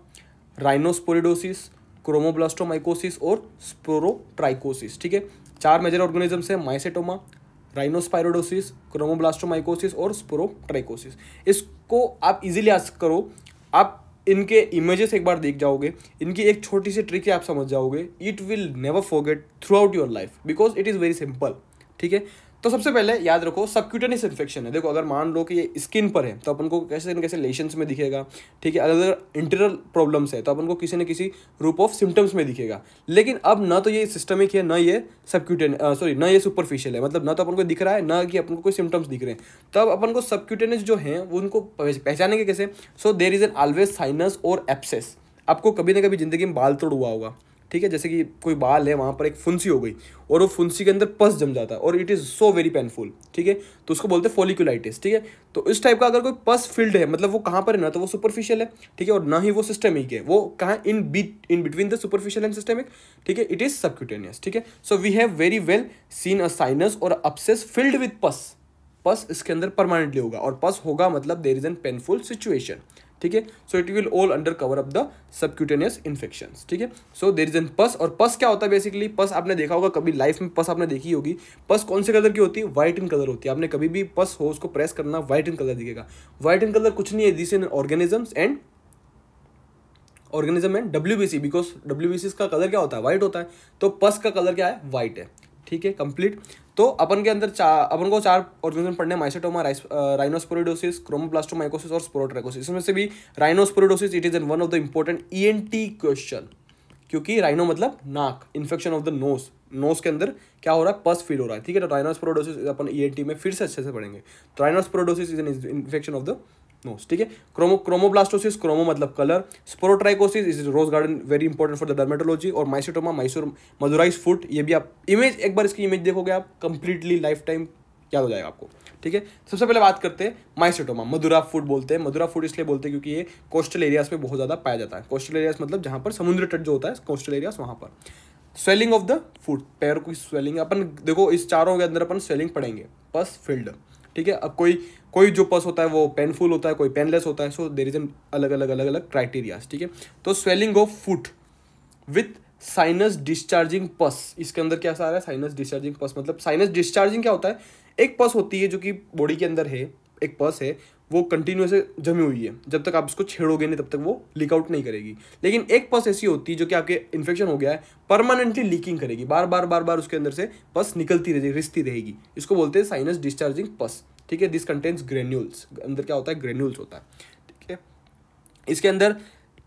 rhinosporidiosis, chromoblastomycosis और स्पोरोट्राइकोसिस, ठीक है। 4 मेजर ऑर्गेनिजम्स है, माइसेटोमा, राइनोस्पायरोडोसिस, क्रोमोब्लास्टोमाइकोसिस और स्पोरोट्राइकोसिस। इसको आप इजीली आस्क करो, आप इनके इमेजेस एक बार देख जाओगे, इनकी एक छोटी सी ट्रिक है आप समझ जाओगे, it will never forget through out your life because it is very simple, ठीक है। तो सबसे पहले याद रखो सबक्यूटेनियस इन्फेक्शन है, देखो अगर मान लो कि ये स्किन पर है तो अपन को कैसे न कैसे लेशंस में दिखेगा, ठीक है। अगर इंटरनल प्रॉब्लम्स है तो अपन को किसी न किसी रूप ऑफ सिम्टम्स में दिखेगा, लेकिन अब ना तो ये सिस्टमिक है, ना ये ना ये सुपरफिशियल है, मतलब ना तो अपन को दिख रहा है ना कि अपन को कोई सिम्टम्स दिख रहे हैं। तो अब अपन को सबक्यूटेनियस जो है वो उनको पहचानेंगे कैसे, so there is an always sinus और एब्सेस। आपको कभी ना कभी जिंदगी में बाल तोड़ हुआ होगा, ठीक है, जैसे कि कोई बाल है वहाँ पर एक फुंसी हो गई और वो फुंसी के अंदर पस जम जाता है और it is so very painful, ठीक है, तो उसको बोलते हैं फॉलिकुलाइटिस, ठीक है। तो इस टाइप का अगर कोई पस फील्ड है मतलब वो कहाँ पर है, ना तो वो सुपरफिशियल है, ठीक है, और ना ही वो सिस्टेमिक है, वो कहाँ in between the superficial and systemic, ठीक है, इट इज सबक्यूटेनियस, ठीक है। So we have very well seen a sinus और अपसेस फिल्ड विद पस इसके अंदर परमानेंटली होगा, और पस होगा मतलब there is an painful situation, ठीक है। So it will all under cover up the subcutaneous infections, ठीक है। सो देयर इज एन पस, और पस क्या होता है बेसिकली, पस आपने देखा होगा कभी लाइफ में, पस आपने देखी होगी। पस कौन से कलर की होती है, व्हाइट इन कलर होती है। आपने कभी भी पस हो उसको प्रेस करना, व्हाइट इन कलर दिखेगा। व्हाइट इन कलर कुछ नहीं है, this in organism and WBC, because WBC का कलर क्या होता है, व्हाइट होता है, तो पस का कलर क्या है, व्हाइट है, ठीक है। कंप्लीट। तो अपन के अंदर अपन को 4 ऑर्गेनिज्म पढ़ने, माइसेटोमा, राइनोस्पोरिडोसिस, क्रोमोब्लास्टोमाइकोसिस और स्पोरोट्राइकोसिस। इसमें से भी rhinosporidiosis it is one of the important ENT question, क्योंकि राइनो मतलब नाक, इन्फेक्शन ऑफ द नोज के अंदर क्या हो रहा है, पस फील हो रहा है, ठीक है। तो राइनोस्पोरिडोसिस अपन ENT में फिर से अच्छे से पढ़ेंगे। तो rhinosporidiosis is an infection of the nose, ठीक है। क्रोमोब्लास्टोसिस, क्रोमो मतलब colour, sporotrichosis is rose garden, very important for the dermatology, और माइसेटोमा मधुराइज फुट, ये भी आप इमेज एक बार इसकी इमेज देखोगे आप कंप्लीटली लाइफ टाइम याद हो जाएगा आपको, ठीक है। सबसे पहले बात करते हैं माइसेटोमा, मधुरा फुट बोलते हैं। मधुरा फुट इसलिए बोलते हैं क्योंकि ये कोस्टल एरियाज में बहुत ज़्यादा पाया जाता है। कोस्टल एरियाज मतलब जहाँ पर समुद्र तट जो होता है, कोस्टल एरियाज, वहाँ पर स्वेलिंग ऑफ द फुट, पैर की स्वेलिंग। अपन देखो इस चारों के अंदर अपन स्वेलिंग पढ़ेंगे, पस फील्ड, ठीक है। अब कोई जो पस होता है वो पेनफुल होता है, कोई पेनलेस होता है, सो देयर इज एन अलग अलग क्राइटेरियाज, ठीक है। तो swelling of foot with sinus discharging पस, इसके अंदर क्या आ रहा है, साइनस डिस्चार्जिंग पस। मतलब साइनस डिस्चार्जिंग क्या होता है, एक पस होती है जो कि बॉडी के अंदर है, एक पस है वो कंटिन्यूस जमी हुई है, जब तक आप उसको छेड़ोगे नहीं तब तक वो लीक आउट नहीं करेगी। लेकिन एक पस ऐसी होती है जो कि आपके इन्फेक्शन हो गया है, परमानेंटली लीकिंग करेगी, बार बार उसके अंदर से पस निकलती रहेगी, रिसती रहेगी। इसको बोलते हैं साइनस डिस्चार्जिंग पस, ठीक है। दिस कंटेन्स ग्रेन्यूल्स, अंदर क्या होता है, ग्रेन्यूल्स होता है, ठीक है। इसके अंदर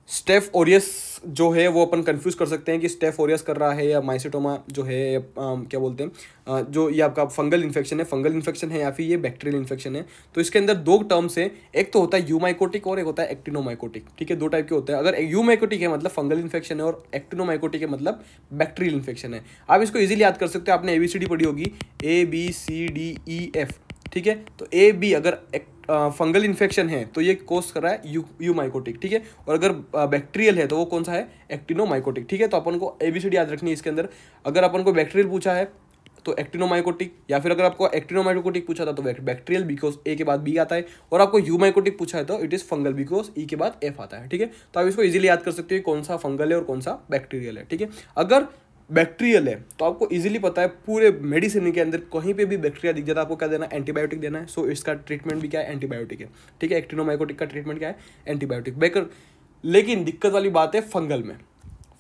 स्टेफ ओरियस जो है वो अपन कंफ्यूज कर सकते हैं कि स्टेफ ओरियस कर रहा है या माइसेटोमा जो है क्या बोलते हैं, जो ये आपका फंगल इन्फेक्शन है या फिर ये बैक्टीरियल इन्फेक्शन है। तो इसके अंदर 2 टर्म्स हैं, एक तो होता है यूमाइकोटिक और एक होता है एक्टिनोमाइकोटिक, ठीक है। 2 टाइप के होते हैं। अगर यूमाइकोटिक है मतलब फंगल इन्फेक्शन है और एक्टिनोमाइकोटिक है मतलब बैक्टीरियल इन्फेक्शन है। आप इसको इजीली याद कर सकते हो, आपने ABCD पढ़ी होगी, ABCDEF, ठीक है। तो AB अगर फंगल इन्फेक्शन है तो ये कोस कर रहा है यूमाइकोटिक, ठीक है। और अगर बैक्टीरियल है तो वो कौन सा है, एक्टिनोमाइकोटिक, ठीक है। तो अपन को ABCD याद रखनी है इसके अंदर। अगर अपन को बैक्टीरियल पूछा है तो एक्टिनोमाइकोटिक, या फिर अगर आपको एक्टिनोमाइकोटिक पूछा था तो बैक्टीरियल बिकॉज ए के बाद बी आता है, और आपको यूमाइकोटिक पूछा है तो इट इज फंगल बिकॉज ई के बाद एफ आता है। ठीक है, तो आप इसको इजीली याद कर सकते हो कौन सा फंगल है और कौन सा बैक्टीरियल है। ठीक है, अगर बैक्टीरियल है तो आपको इजीली पता है पूरे मेडिसिन के अंदर कहीं पे भी बैक्टीरिया दिख जाता है आपको क्या देना है, एंटीबायोटिक देना है। सो इसका ट्रीटमेंट भी क्या है, एंटीबायोटिक है। ठीक है, एक्टिनोमाइकोटिक का ट्रीटमेंट क्या है, एंटीबायोटिक बेकर। लेकिन दिक्कत वाली बात है फंगल में।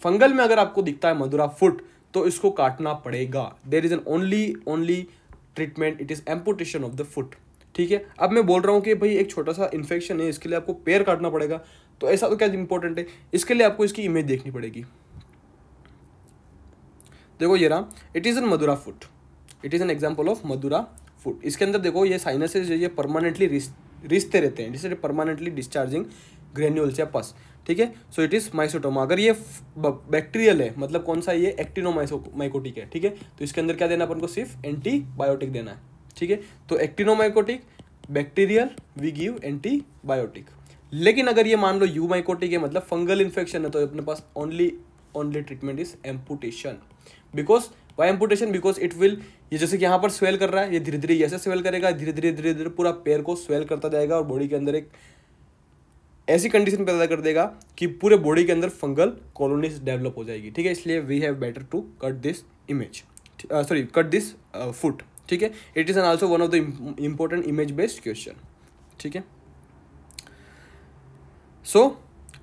फंगल में अगर आपको दिखता है मधुरा फुट तो इसको काटना पड़ेगा। There is an only treatment, it is amputation of the foot. ठीक है, अब मैं बोल रहा हूँ कि भाई एक छोटा सा इन्फेक्शन है, इसके लिए आपको पैर काटना पड़ेगा, तो ऐसा तो क्या इंपॉर्टेंट है, इसके लिए आपको इसकी इमेज देखनी पड़ेगी। देखो ये रहा, it is N Mathura foot, it is an example of Mathura foot. इसके अंदर देखो ये साइनसेस ये परमानेंटली रिश्ते रहते हैं, जिससे परमानेंटली डिस्चार्जिंग ग्रेन्यूल्स या पस। ठीक है, सो इट इज माइसोटोमा। अगर ये बैक्टीरियल है मतलब कौन सा, ये एक्टिनोमाइकोटिक है। ठीक है, तो इसके अंदर क्या देना अपन को, सिर्फ एंटीबायोटिक देना है। ठीक है, तो एक्टिनोमाइकोटिक, बैक्टीरियल, वी गिव एंटीबायोटिक। लेकिन अगर ये मान लो यूमाइकोटिक है मतलब फंगल इन्फेक्शन है, तो अपने पास only treatment is amputation. Because why amputation, because it will, ये जैसे कि यहाँ पर स्वेल कर रहा है, ये धीरे धीरे ऐसे स्वेल करेगा, धीरे धीरे पूरा पैर को स्वेल करता जाएगा और बॉडी के अंदर एक ऐसी कंडीशन पैदा कर देगा कि पूरे बॉडी के अंदर फंगल कॉलोनीज डेवलप हो जाएगी। ठीक है, इसलिए we have better to cut this image, sorry cut this foot. ठीक है, it is an also one of the important image based question. ठीक है, सो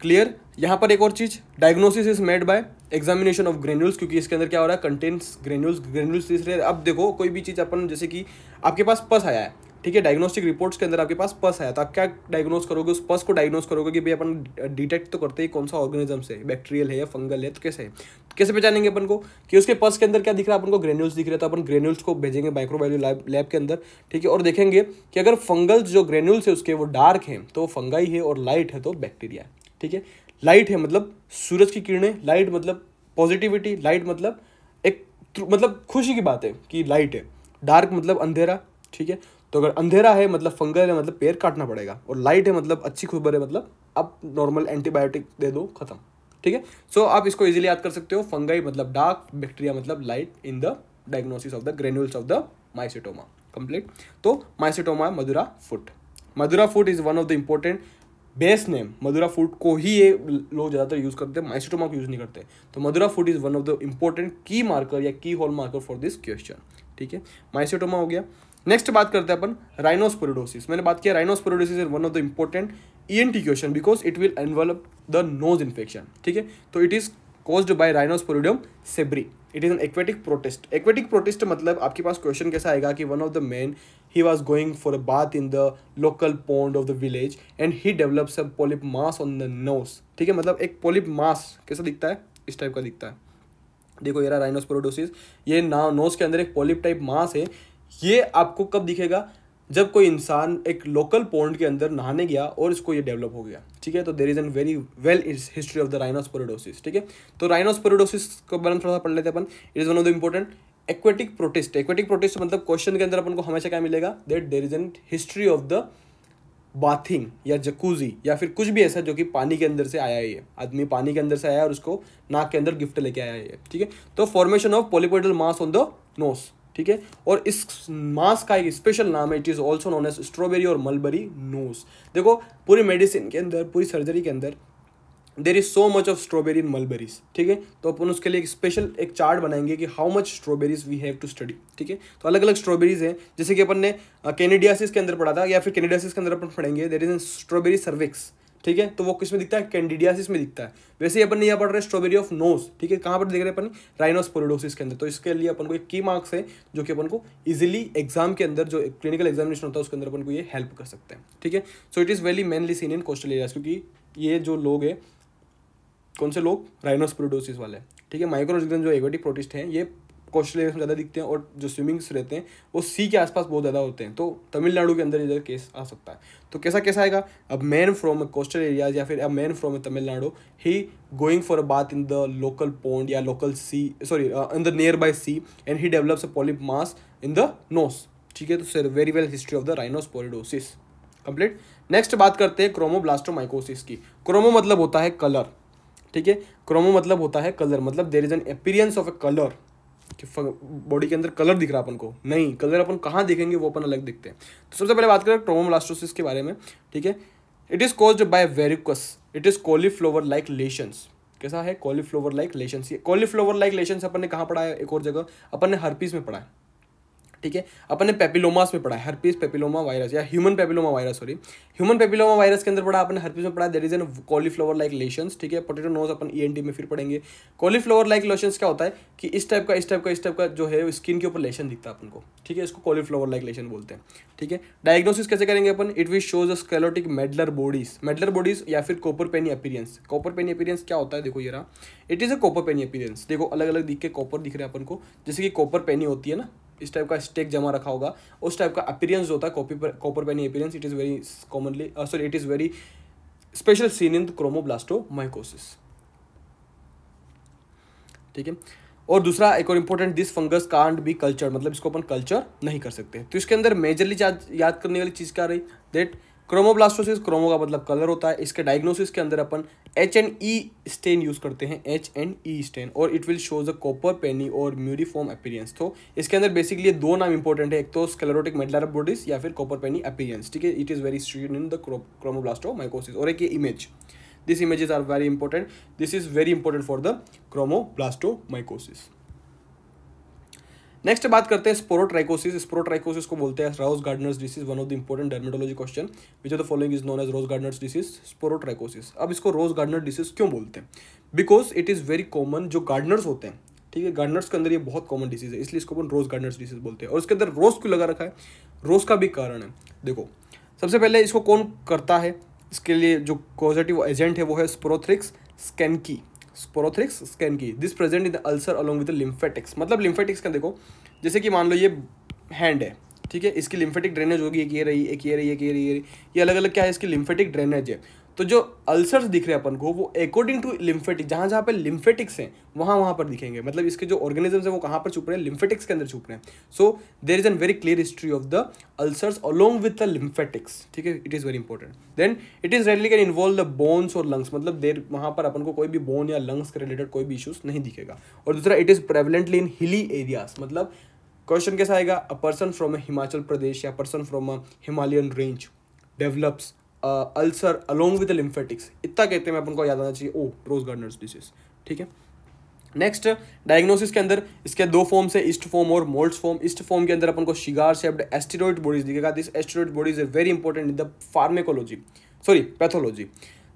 क्लियर। यहाँ पर एक और चीज, diagnosis is made by examination of granules, क्योंकि इसके अंदर क्या हो रहा है, कंटेन्स ग्रेन्यूल्स तीसरे। अब देखो कोई भी चीज अपन, जैसे कि आपके पास पस आया है, ठीक है, डायग्नोस्टिक रिपोर्ट्स के अंदर आपके पास पस आया, तो आप क्या डायग्नोस करोगे, उस पस को डायग्नोस करोगे कि भाई अपन डिटेक्ट तो करते ही कौन सा ऑर्गेनिज्म है, बैक्टीरियल है या फंगल है, तो कैसे पहचानेंगे अपन को कि उसके पस के अंदर क्या दिख रहा है, अपन को ग्रेन्यूल्स दिख रहे हैं, तो अपन ग्रेन्यूल्स को भेजेंगे माइक्रोबायोलॉजी लैब के अंदर। ठीक है, और देखेंगे कि अगर फंगल्स जो ग्रेन्यूल्स है उसके वो डार्क हैं तो फंगाई है, और लाइट है तो बैक्टीरिया है। ठीक है, लाइट है मतलब सूरज की किरणें, लाइट मतलब पॉजिटिविटी, लाइट मतलब एक मतलब खुशी की बात है कि लाइट है, डार्क मतलब अंधेरा। ठीक है, तो अगर अंधेरा है मतलब फंगल है मतलब पैर काटना पड़ेगा, और लाइट है मतलब अच्छी खबर है मतलब अब नॉर्मल एंटीबायोटिक दे दो, खत्म। ठीक है, सो आप इसको इजीली याद कर सकते हो, फंगाई मतलब डार्क, बैक्टीरिया मतलब light in the diagnosis of the granules of the mycetoma. Complete. तो mycetoma Madura foot. Madura foot is one of the important base name. Madura foot को ही ये लोग ज़्यादातर यूज करते हैं, माइसेटोमा को यूज नहीं करते। तो Madura foot is one of the important key marker या key whole marker for this question. ठीक है, माइसेटोमा हो गया। नेक्स्ट बात करते हैं अपन राइनोस्पोरिडोसिस। मैंने बात किया rhinosporidiosis is one of the important ENT question because it will envelop the nose infection. ठीक है, तो it is caused by Rhinosporidium sebri. It is an aquatic protist. Aquatic protist मतलब आपके पास क्वेश्चन कैसा आएगा कि one of the men he was going for a bath in the local pond of the village and he develops a polyp mass on the nose. ठीक है, मतलब एक polyp mass कैसा दिखता है, इस टाइप का दिखता है। देखो ये रहा राइनोस्पोरिडोसिस, ये नोज के अंदर एक पॉलिप टाइप मास है। ये आपको कब दिखेगा, जब कोई इंसान एक लोकल पॉन्ड के अंदर नहाने गया और इसको ये डेवलप हो गया। ठीक है, तो there is an very well history of the rhinosporidiosis. ठीक है, तो राइनोस्पोरिडोसिस को बारे में थोड़ा सा पढ़ लेते हैं अपन। It is one of the important aquatic protist. Aquatic protist मतलब क्वेश्चन के अंदर अपन को हमेशा क्या मिलेगा, that there is an history of the bathing या जकूजी या फिर कुछ भी ऐसा जो कि पानी के अंदर से आया ही है। आदमी पानी के अंदर से आया और उसको नाक के अंदर गिफ्ट लेके आया है। ठीक है, तो formation of polypoidal mass on the nose. ठीक है, और इस मास का एक स्पेशल नाम है, it is also known as strawberry और मलबरी नोज। देखो पूरी मेडिसिन के अंदर, पूरी सर्जरी के अंदर there is so much of strawberry in mulberries. ठीक है, तो अपन उसके लिए एक स्पेशल एक चार्ट बनाएंगे कि how much strawberries we have to study. ठीक है, तो अलग अलग स्ट्रॉबेरीज हैं, जैसे कि अपन ने कैनिडियासिस के अंदर पढ़ा था या फिर कैनिडियासिस के अंदर अपन पढ़ेंगे, there is an strawberry cervix. ठीक है, तो वो किस में दिखता है, कैंडिडियासिस में दिखता है। वैसे ही अपन ने यहाँ पढ़ रहे हैं स्ट्रॉबेरी ऑफ नोज। ठीक है, कहाँ पर देख रहे हैं अपन, राइनोस्पोरिडोसिस के अंदर। तो इसके लिए अपन को एक की मार्क्स है जो कि अपन को इजीली एग्जाम के अंदर जो क्लिनिकल एग्जामिनेशन होता है उसके अंदर अपन को ये हेल्प कर सकते हैं। ठीक है, so it is very mainly seen in coastal areas, क्योंकि ये जो लोग हैं, कौन से लोग, राइनोस्पोरिडोसिस वाले। ठीक है, माइक्रोऑर्गेनिज्म जो एक्वेटिक प्रोटिस्ट हैं ये कोस्टल एरिया में ज़्यादा दिखते हैं, और जो स्विमिंग्स रहते हैं वो सी के आसपास बहुत ज़्यादा होते हैं। तो तमिलनाडु के अंदर इधर केस आ सकता है। तो कैसा आएगा, अब मैन फ्रॉम कोस्टल एरियाज या फिर a man from Tamil Nadu he going for a bath in the local pond या local sea, sorry in the nearby sea, and he develops a polyp mass in the nose. ठीक है, तो sir very well history of the rhinosporidiosis complete. Next बात करते हैं क्रोमोब्लास्टोमाइकोसिस की। Chromo मतलब होता है कलर। ठीक है, क्रोमो मतलब होता है कलर, मतलब there is an appearance of a colour कि बॉडी के अंदर कलर दिख रहा है अपन को, नहीं, कलर अपन कहाँ देखेंगे वो अपन अलग दिखते हैं। तो सबसे पहले बात करें क्रोमोब्लास्टोसिस के बारे में, ठीक है। It is caused by verrucous, it is cauliflower like lesions. कैसा है? Cauliflower like lesions. ये कॉलीफ्लावर लाइक लेशंस अपन ने कहाँ पढ़ा है? एक और जगह अपन ने हर्पीस में पढ़ा है, ठीक है। अपन ने पेपिलोमास में पढ़ा है, हर्पीस पेपिलोमा वायरस या human papilloma virus, sorry, human papilloma virus के अंदर पढ़ा अपन ने, हर्पीस में पढ़ा, there is an cauliflower like lesions, ठीक है। पोटैटो नोज अपन ईएनटी में फिर पढ़ेंगे। कॉलीफ्लावर लाइक लेशंस क्या होता है कि इस टाइप का जो है स्किन के ऊपर लेशन दिखता है अपन को, ठीक है। इसको कॉलीफ्लावर लाइक लेशन बोलते हैं, ठीक है। डायग्नोसिस कैसे करेंगे अपन? It will shows a sclerotic medlar bodies या फिर copper penny appearance. Copper penny appearance क्या होता है? देखो ये रहा, it is a copper penny appearance. देखो अलग अलग दिख के कॉपर दिख रहे हैं अपन को, जैसे कि कॉपर पेनी होती है ना, इस टाइप का स्टेक जमा रखा होगा, उस टाइप का अपीयरेंस होता है copper penny appearance. It is very commonly it is very special seen in chromoblastomycosis, ठीक है। और दूसरा एक और important, this fungus can't be culture, मतलब इसको अपन कल्चर नहीं कर सकते। तो इसके अंदर मेजरली याद करने वाली चीज़ क्या रही? दैट क्रोमोब्लास्टोसिस, क्रोमो का मतलब कलर होता है। इसके डायग्नोसिस के अंदर अपन H&E स्टेन यूज करते हैं, H&E स्टेन, और it will shows a copper penny और म्यूरिफॉर्म अपीयरेंस। तो इसके अंदर बेसिकली दो नाम इंपॉर्टेंट है, एक तो स्क्लेरोटिक मेडलर बॉडीज या फिर कॉपर पेनी अपीयरेंस, ठीक है। It is very strain in the chromoblastomycosis. और एक ये image, this images are very important, this is very important for the chromoblastomycosis. Next बात करते हैं स्पोरोट्राइकोसिस। स्पोरोट्राइकोसिस को बोलते हैं rose gardener's disease, one of the important dermatology question, which of the following is known as rose gardener's disease, sporotrichosis. अब इसको rose gardener disease क्यों बोलते हैं? Because it is very common, जो गार्डनर्स होते हैं, ठीक है, गार्डनर्स के अंदर ये बहुत कॉमन डिसीज है, इसलिए इसको अपन रोज गार्डनर्स डिसीज बोलते हैं। और इसके अंदर रोज क्यों लगा रखा है? रोज का भी कारण है। देखो सबसे पहले इसको कौन करता है, इसके लिए जो कॉजेटिव एजेंट है वो है sporothrix schenckii, sporothrix schenckii. This present in the ulcer along with the lymphatics. मतलब लिम्फेटिक्स का देखो, जैसे कि मान लो ये हैंड है, ठीक है, इसकी लिम्फेटिक ड्रेनेज होगी, एक ये रही, एक ये रही, एक ये रही, ये अलग अलग क्या है, इसकी लिम्फेटिक ड्रेनेज है। तो जो अल्सर्स दिख रहे हैं अपन को वो अकॉर्डिंग टू लिम्फेटिक, जहाँ जहाँ पे लिम्फेटिक्स हैं वहाँ पर दिखेंगे। मतलब इसके जो ऑर्गेनिजम्स हैं वो कहाँ पर छुप रहे हैं? लिम्फेटिक्स के अंदर छुप रहे हैं। So there is an very clear history of the ulcers along with the lymphatics, ठीक है। It is very important. Then it is rarely can involve the bones और लंग्स, मतलब देर वहाँ पर अपन को कोई भी बोन या लंग्स के रिलेटेड कोई भी इशूज नहीं दिखेगा। और दूसरा, it is प्रेवलेंटली in hilly areas. मतलब क्वेश्चन कैसा आएगा? A person from Himachal Pradesh या person from a Himalayan range develops ulcer along with lymphatics, इतना कहते हैं, अपन को याद आना चाहिए, ओ रोज गार्डनर्स डिसीज, ठीक है। नेक्स्ट डायग्नोसिस के अंदर इसके दो फॉर्म्स है, ईस्ट फॉर्म और मोल्ड्स फॉर्म। ईस्ट फॉर्म के अंदर अपन को शिगार शेप्ड एस्टेरॉइड बॉडीज दिखेगा। This asteroid bodies is very important in the pathology.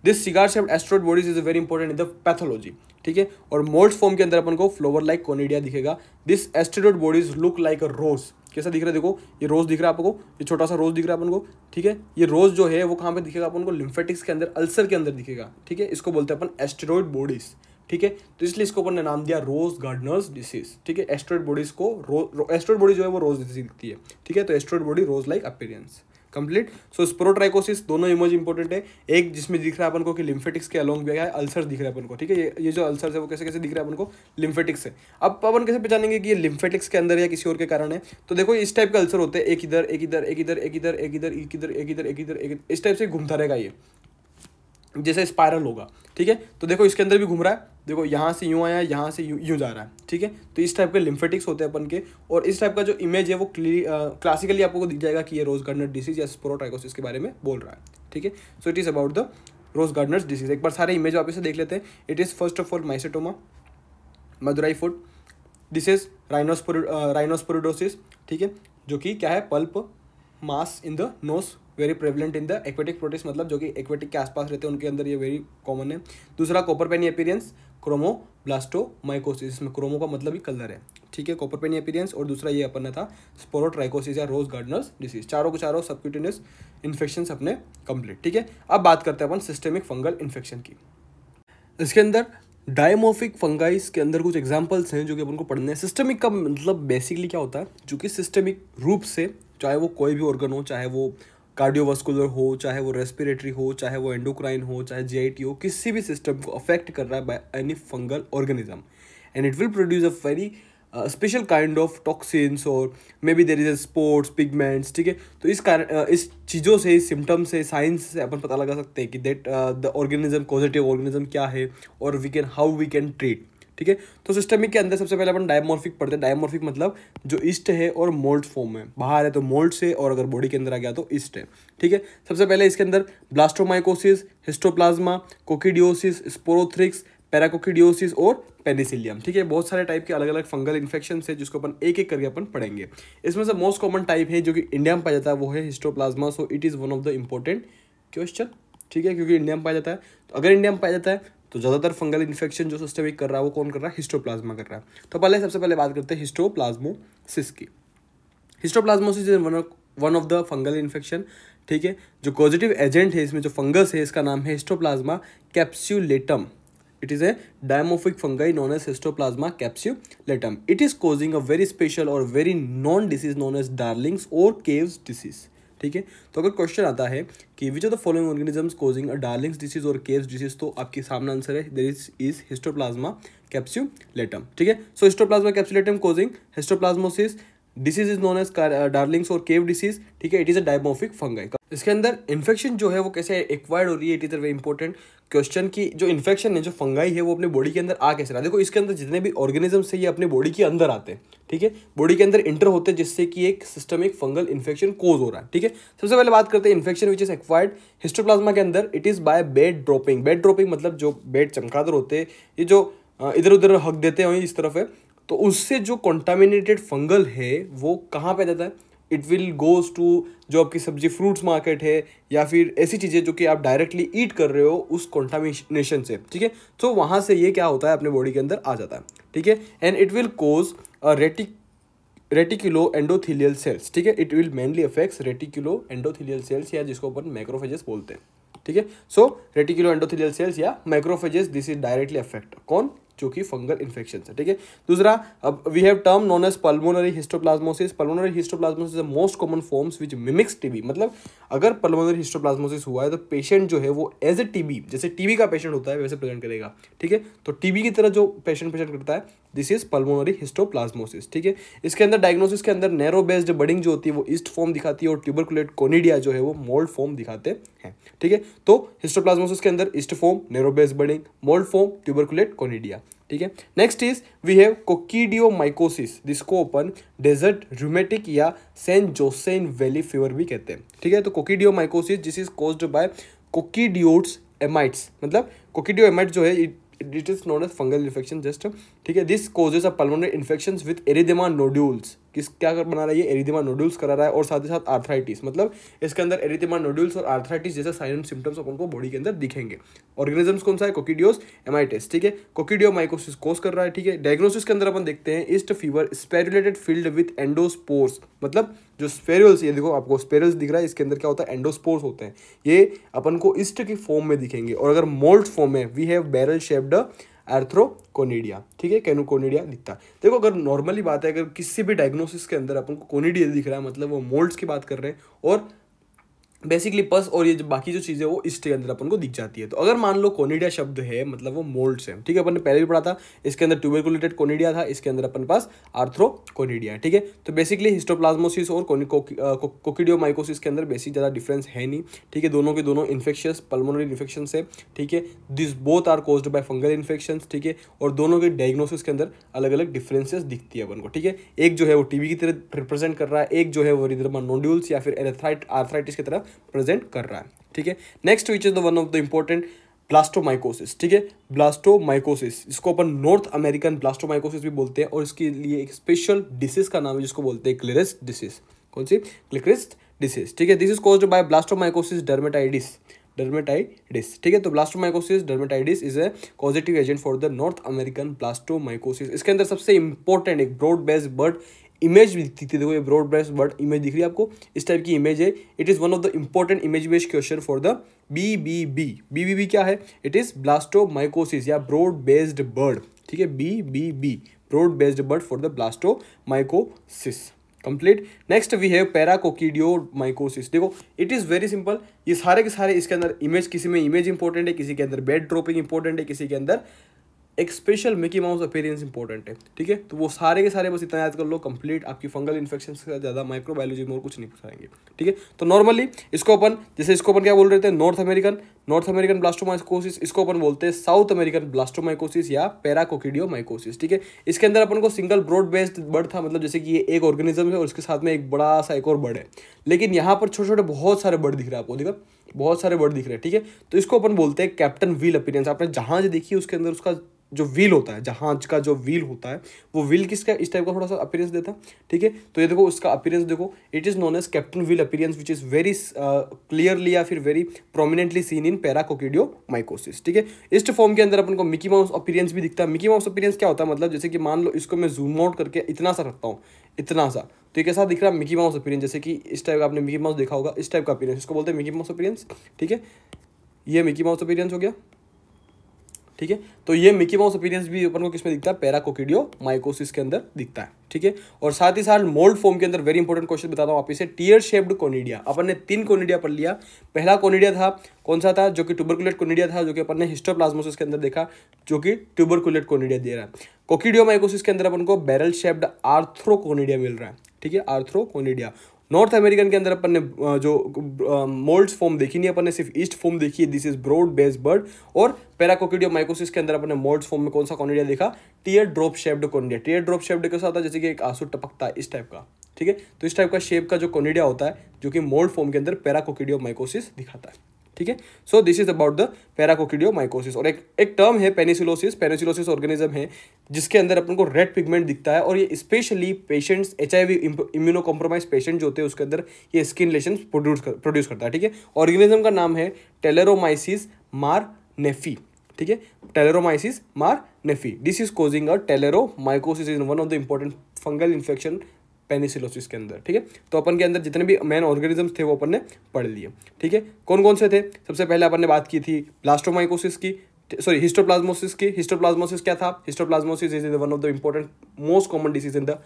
This cigar shaped asteroid bodies is very important in the pathology, ठीक है। और मोल्ड्स फॉर्म के अंदर अपन को फ्लोवर लाइक कोनिडिया दिखेगा। This asteroid bodies look like a rose. कैसा दिख रहा है? देखो ये रोज दिख रहा है आपको, ये छोटा सा रोज दिख रहा है अपन को, ठीक है। ये रोज जो है वो कहाँ पे दिखेगा अपन को? लिम्फेटिक्स के अंदर, अल्सर के अंदर दिखेगा, ठीक है। इसको बोलते हैं अपन एस्टेरॉइड बॉडीज, ठीक है। तो इसलिए इसको अपन ने नाम दिया रोज गार्डनर्स डिसीज, ठीक है। एस्टेरॉइड बॉडीज को एस्टेरॉइड बॉडी जो है वो रोज डिसीज दिखती है, ठीक है। तो एस्टेरॉइड बॉडी रोज लाइक अपीयरेंस कंप्लीट। सो स्पोरोट्राइकोसिस दोनों इमेज इंपॉर्टेंट है। एक जिसमें दिख रहा है अपन को कि लिम्फेटिक्स के अलोंग भी है, अल्सर दिख रहा है अपन को, ठीक है। ये जो अल्सर है वो कैसे कैसे दिख रहा है अपन को? लिम्फेटिक्स से। अब अपन कैसे पहचानेंगे कि ये लिम्फेटिक्स के अंदर या किसी और के कारण है? तो देखो इस टाइप का अल्सर होते हैं, एक इधर एक इधर एक इधर एक इधर एक इधर एक इधर एक इधर एक इधर एक, इस टाइप से घूमता रहेगा ये, जैसे स्पायरल होगा, ठीक है। तो देखो इसके अंदर भी घूम रहा है, देखो यहाँ से यूँ आया, यहाँ से यूँ जा रहा है, ठीक है। तो इस टाइप के लिम्फेटिक्स होते हैं अपन के। और इस टाइप का जो इमेज है वो क्लासिकली आपको दिख जाएगा कि ये रोज गार्डनर डिसीज या स्पोरोट्राइकोसिस के बारे में बोल रहा है, ठीक है। So it is about the rose gardener's disease. एक बार सारे इमेज वापस से देख लेते हैं। It is first of all mycetoma, Madurai foot, this is rhinosporidiosis, ठीक है, जो कि क्या है? Pulp mass in the nose, very prevalent in the aquatic protist, मतलब जो कि एक्वेटिक के आसपास रहते हैं उनके अंदर ये वेरी कॉमन है। दूसरा कॉपर पेनी अपीयरेंस, क्रोमोब्लास्टोमाइकोसिस, इसमें क्रोमो का मतलब ही कलर है, ठीक है, कॉपर पेनी अपीयरेंस। और दूसरा ये अपन था स्पोरोट्राइकोसिस या रोज गार्डनर्स डिसीज। चारों के चारों सबक्यूटेनियस इन्फेक्शन अपने कंप्लीट, ठीक है। अब बात करते हैं अपन सिस्टेमिक फंगल इन्फेक्शन की। इसके अंदर डायमोफिक फंगाइस के अंदर कुछ एग्जांपल्स हैं जो कि अपन को पढ़ने हैं। सिस्टेमिक का मतलब बेसिकली क्या होता है? जो कि सिस्टेमिक रूप से, चाहे वो कोई भी ऑर्गन हो, चाहे वो कार्डियोवास्कुलर हो, चाहे वो रेस्पिरेटरी हो, चाहे वो एंडोक्राइन हो, चाहे जीआईटी हो, किसी भी सिस्टम को अफेक्ट कर रहा है by any fungal organism, and it will produce a very special kind of toxins और may B there is a sports pigments, ठीक है। तो इस कारण इस चीज़ों से, इस सिम्टम्स से, साइंस से अपन पता लगा सकते हैं कि that the organism, positive organism क्या है और हाउ वी कैन ट्रीट, ठीक है। तो सिस्टमिक के अंदर सबसे पहले अपन डायमॉर्फिक पढ़ते हैं। डायमॉर्फिक मतलब जो ईस्ट है और मोल्ड फॉर्म में, बाहर है तो मोल्ड से, और अगर बॉडी के अंदर आ गया तो ईस्ट है, ठीक है। सबसे पहले इसके अंदर ब्लास्टोमाइकोसिस, हिस्टोप्लाज्मा, कोकिडियोसिस, स्पोरोथ्रिक्स, पैराकोकिडियोसिस और पेनिसिलियम, ठीक है। बहुत सारे टाइप के अलग अलग फंगल इन्फेक्शन है जिसको अपन एक एक करके अपन पढ़ेंगे। इसमें से मोस्ट कॉमन टाइप है जो कि इंडिया में पाया जाता है वो है histoplasma. So it is one of the important question, ठीक है, क्योंकि इंडिया में पाया जाता है। तो अगर इंडिया में पाया जाता है तो ज़्यादातर फंगल इन्फेक्शन जो सिस्टमिक कर रहा है वो कौन कर रहा है, हिस्टोप्लाज्मा कर रहा है। तो पहले सबसे पहले बात करते हैं हिस्टोप्लाज्मोसिस की। Histoplasmosis is one of the fungal infection, ठीक है। जो पॉजिटिव एजेंट है इसमें, जो फंगस है, इसका नाम है histoplasma capsulatum. It is a dimorphic fungi known as Histoplasma capsulatum. It is causing a very special or very known disease known as Darling's or Caves disease. ठीक है। तो अगर क्वेश्चन आता है कि which of the following organisms causing a Darling's disease और caves disease, तो आपके सामने आंसर है देयर इज हिस्टोप्लाज्मा कैप्सुलेटम, ठीक है। So histoplasma capsulatum causing histoplasmosis, disease is known as darling's और केव डिसीज, ठीक है। It is a dimorphic fungi. इसके अंदर इन्फेक्शन जो है वो कैसे एक्वायर्ड हो रही है, it is a very important question की जो इन्फेक्शन है, जो फंगाई है वो अपने बॉडी के अंदर आ कैसे रहा है। देखो इसके अंदर जितने भी ऑर्गेनिजम्स है ये अपने बॉडी के अंदर आते हैं, ठीक है, बॉडी के अंदर इंटर होते हैं जिससे कि एक सिस्टमिक फंगल इन्फेक्शन कोज हो रहा है, ठीक है। सबसे पहले बात करते हैं infection which is acquired histoplasma के अंदर। It is by bed dropping. Bed dropping मतलब जो बेड चमगादड़ होते हैं, ये जो इधर उधर हक देते हैं इस तरफ है, तो उससे जो कॉन्टामिनेटेड फंगल है वो कहाँ पे जाता है, इट विल गोज टू जो आपकी सब्जी फ्रूट्स मार्केट है या फिर ऐसी चीज़ें जो कि आप डायरेक्टली ईट कर रहे हो उस कॉन्टामिनेशन से, ठीक है। तो वहाँ से ये क्या होता है अपने बॉडी के अंदर आ जाता है, ठीक है। And it will cause a reticulo endothelial cells, ठीक है। It will mainly affects reticulo endothelial cells या जिसको अपन मैक्रोफेजेस बोलते हैं, ठीक है। सो रेटिकुलो एंडोथीलियल सेल्स या macrophages, this is directly affect कौन, जो कि फंगल इन्फेक्शन है, ठीक है। दूसरा, अब we have term known as pulmonary histoplasmosis. Pulmonary histoplasmosis is the most common forms which mimics TB. मतलब अगर पल्मोनरी हिस्टोप्लाज्मोसिस हुआ है तो पेशेंट जो है वो एज ए टीबी, जैसे टीबी का पेशेंट होता है वैसे प्रेजेंट करेगा, ठीक है। तो टीबी की तरह जो पेशेंट करता है, दिस इज पल्मोनरी हिस्टोप्लाज्मोसिस, ठीक है। इसके अंदर डायग्नोसिस के अंदर नैरो बेस्ड बडिंग जो होती है वो ईस्ट फॉर्म दिखाती है और ट्यूबरकुलेट कोनिडिया जो है वो मोल्ड फॉर्म दिखाते हैं, ठीक है। तो हिस्टोप्लाज्मोसिस के अंदर yeast form, narrow based budding, mould form, tuberculate conidia, ठीक है। Next is we have coccidioidomycosis, जिसको अपन डेजर्ट रूमेटिक या सेंट जोसेन वैली फीवर भी कहते हैं, ठीक है। तो coccidioidomycosis this is caused by coccidioides immitis. मतलब कोकिडियो एमाइट जो है it is known as fungal infection just, ठीक है। This causes a pulmonary infections with erythema nodules. किस क्या कर बना रहा है ये, एरिथेमा नोड्यूल्स करा रहा है, और साथ ही साथ आर्थराइटिस। मतलब इसके अंदर एरिथेमा नोड्यूल्स और आर्थराइटिस जैसे साइन एंड सिम्टम्स अपन को बॉडी के अंदर दिखेंगे। ऑर्गेनिजम्स कौन सा है, कोकिडियोस एमाइटिस, ठीक है। कोकिडियोमाइकोसिस कोज कर रहा है, ठीक है। डायग्नोसिस के अंदर अपन देखते हैं yeast fever spherulated field with endospores. मतलब जो स्पेरुल्स, ये देखो आपको स्पेरुल्स दिख रहा है, इसके अंदर क्या होता है, एंडोस्पोर्स होते हैं, ये अपन को ईस्ट की फॉर्म में दिखेंगे। और अगर मोल्ड फॉर्म में we have barrel shaped arthroconidia, ठीक है, कैनोकोनिडिया दिखता है। देखो अगर नॉर्मली बात है, अगर किसी भी डायग्नोसिस के अंदर अपन को कोनिडिया दिख रहा है मतलब वो मोल्ड्स की बात कर रहे हैं, और बेसिकली पस और ये जो बाकी जो चीज़ें वो इसके अंदर अपन को दिख जाती है। तो अगर मान लो कोनिडिया शब्द है मतलब वो मोल्ड्स है, ठीक है। अपन ने पहले भी पढ़ा था, इसके अंदर ट्यूबरकुलेटेड कोनिडिया था, इसके अंदर अपन पास आर्थ्रोकोनिडिया है, ठीक है। तो बेसिकली हिस्टोप्लाज्मोसिस और कोकिडियोमाइकोसिस के अंदर बेसिक ज़्यादा डिफरेंस है नहीं, ठीक है। दोनों के दोनों इन्फेक्शियस पल्मोनरी इन्फेक्शन है, ठीक है। This both are caused by fungal infection, ठीक है। और दोनों के डायग्नोसिस के अंदर अलग अलग डिफरेंसेस दिखती है अपन को, ठीक है। एक जो है वो टीबी की तरह रिप्रेजेंट कर रहा है, एक जो है वो एरिथेमा नोड्यूल्स या फिर आर्थराइटिस की तरह प्रेजेंट कर रहा है, ठीक है। Next which is the one of the important blastomycosis, ठीक है। ब्लास्टोमाइकोसिस, इसको अपन नॉर्थ अमेरिकन ब्लास्टोमाइकोसिस भी बोलते हैं, और इसके लिए एक स्पेशल डिसीज का नाम है जिसको बोलते हैं क्लेरिस डिसीज। कौन सी, क्लेरिस डिसीज, ठीक है। This is caused by blastomycosis dermatitis, ठीक है। तो blastomycosis dermatitis is a causative agent for the north American blastomycosis. इसके अंदर सबसे इंपॉर्टेंट एक ब्रॉड बेस्ड बर्ड इमेज भी दिखती थी, देखो ये ब्रॉड बेस्ड बर्ड इमेज दिख रही है आपको, इस टाइप की इमेज है। It is one of the important image based question for the BBB क्या है, इट इज ब्लास्टोमाइकोसिस या ब्रॉड बेस्ड बर्ड, ठीक है। BBB broad based bird for the blastomycosis, complete. Next we have paracoccidioidomycosis. देखो it is very simple, ये सारे के सारे इसके अंदर इमेज, किसी में इमेज इंपॉर्टेंट है, किसी के अंदर बेड ड्रॉपिंग इंपॉर्टेंट है, किसी के अंदर एक special Mickey mouse appearance important है, ठीक है। तो वो सारे के सारे बस इतना याद कर लो, कंप्लीट आपकी फंगल इन्फेक्शन से ज़्यादा माइक्रोबायोलॉजी में और कुछ नहीं पूछाएंगे, ठीक है। तो नॉर्मली इसको अपन, जैसे इसको अपन क्या बोल रहे थे, नॉर्थ अमेरिकन ब्लास्टोमाइकोसिस, इसको अपन बोलते हैं साउथ अमेरिकन ब्लास्टोमाइकोसिस या पैराकोकिडियोमाइकोसिस, ठीक है। इसके अंदर अपन को सिंगल ब्रॉड बेस्ड बर्ड था, मतलब जैसे कि ये एक ऑर्गेनिज्म है और उसके साथ में एक बड़ा सा एक और बर्ड है, लेकिन यहाँ पर छोटे छोटे बहुत सारे बर्ड दिख रहे हैं आपको, देखा बहुत सारे बर्ड दिख रहे हैं, ठीक है। तो इसको अपन बोलते हैं कैप्टन व्हील अपीयरेंस। आपने जहाज देखी उसके अंदर उसका जो व्हील होता है, जहाज का जो व्हील होता है, वो व्हील किसका इस टाइप का थोड़ा सा अपीयरेंस देता है, ठीक है। तो ये देखो उसका अपीयरेंस देखो, it is known as captain wheel appearance which is very clearly या फिर very prominently seen in paracoccidioidomycosis, ठीक है। इस फॉर्म के अंदर अपन को मिकी माउस अपीयरेंस भी दिखता है। मिकी माउस अपीयरेंस क्या होता है, मतलब जैसे कि मान लो इसको मैं जूम आउट करके इतना सा रखता हूँ, इतना सा, तो ये कैसा दिख रहा है, मिकी माउस अपीयरेंस। जैसे कि इस टाइप का आपने मिकी माउस देखा होगा, इस टाइप का अपीयरेंस, इसको बोलते हैं मिकी माउस अपीयरेंस, ठीक है। ये मिकी माउस अपीयरेंस हो गया, ठीक है। तो ये मिकी माउस अपीयरेंस भी अपन को किसमें दिखता है, पैराकोकिडियोमाइकोसिस के अंदर दिखता है, ठीक है। और साथ ही साथ मोल्ड फॉर्म के अंदर वेरी इंपॉर्टेंट क्वेश्चन बताता हूँ आप इसे, टीयर शेप्ड कोनिडिया। अपन ने 3 कोनिडिया पढ़ लिया। पहला कोनिडिया था कौन सा था, जो कि ट्यूबरकुलेट कोनिडिया था, जो कि अपन ने हिस्टोप्लाज्मोसिस के अंदर देखा, जो कि ट्यूबरकुलेट कोनिडिया दे रहा है। कोकिडियोमाइकोसिस के अंदर अपन को बैरल शेप्ड आर्थ्रोकोनिडिया मिल रहा है, ठीक है, आर्थ्रोकोनिडिया। नॉर्थ अमेरिकन के अंदर अपन ने जो मोल्ड्स फॉर्म देखी नहीं, अपन ने सिर्फ ईस्ट फॉर्म देखी है, this is broad base bird. और पैराकोकिडियोमाइकोसिस के अंदर अपन ने मोल्ड्स फॉर्म में कौन सा कोनिडिया देखा, tier drop shaped conidia. Tier drop shaped कैसा होता है, जैसे कि एक आंसू टपकता है इस टाइप का, ठीक है। तो इस टाइप का शेप का जो कोनिडिया होता है, जो कि मोल्ड फॉर्म के अंदर पैराकोकिडियोमाइकोसिस दिखाता है, ठीक है। So this is about the paracoccidioidomycosis. और एक टर्म है पेनिसिलोसिस। पेनिसिलोसिस ऑर्गेनिज्म है जिसके अंदर अपन को रेड पिगमेंट दिखता है, और ये specially patients, HIV immuno compromise patient जो होते हैं उसके अंदर ये स्किन लेशन प्रोड्यूस करता है, ठीक है। ऑर्गेनिज्म का नाम है टेलेरोमाइसिस मारनेफी, ठीक है, talaromyces marneffei. This is causing a talaromycosis, is one of the important fungal infection penicilliosis के अंदर, ठीक है। तो अपन के अंदर जितने भी मेन ऑर्गेनिजम्स थे वो अपन ने पढ़ लिए, ठीक है। कौन कौन से थे, सबसे पहले अपन ने बात की थी ब्लास्टोमाइकोसिस की, सॉरी हिस्टोप्लाज्मोसिस की। हिस्टोप्लाज्मोसिस क्या था, histoplasmosis is one of the important most common disease in the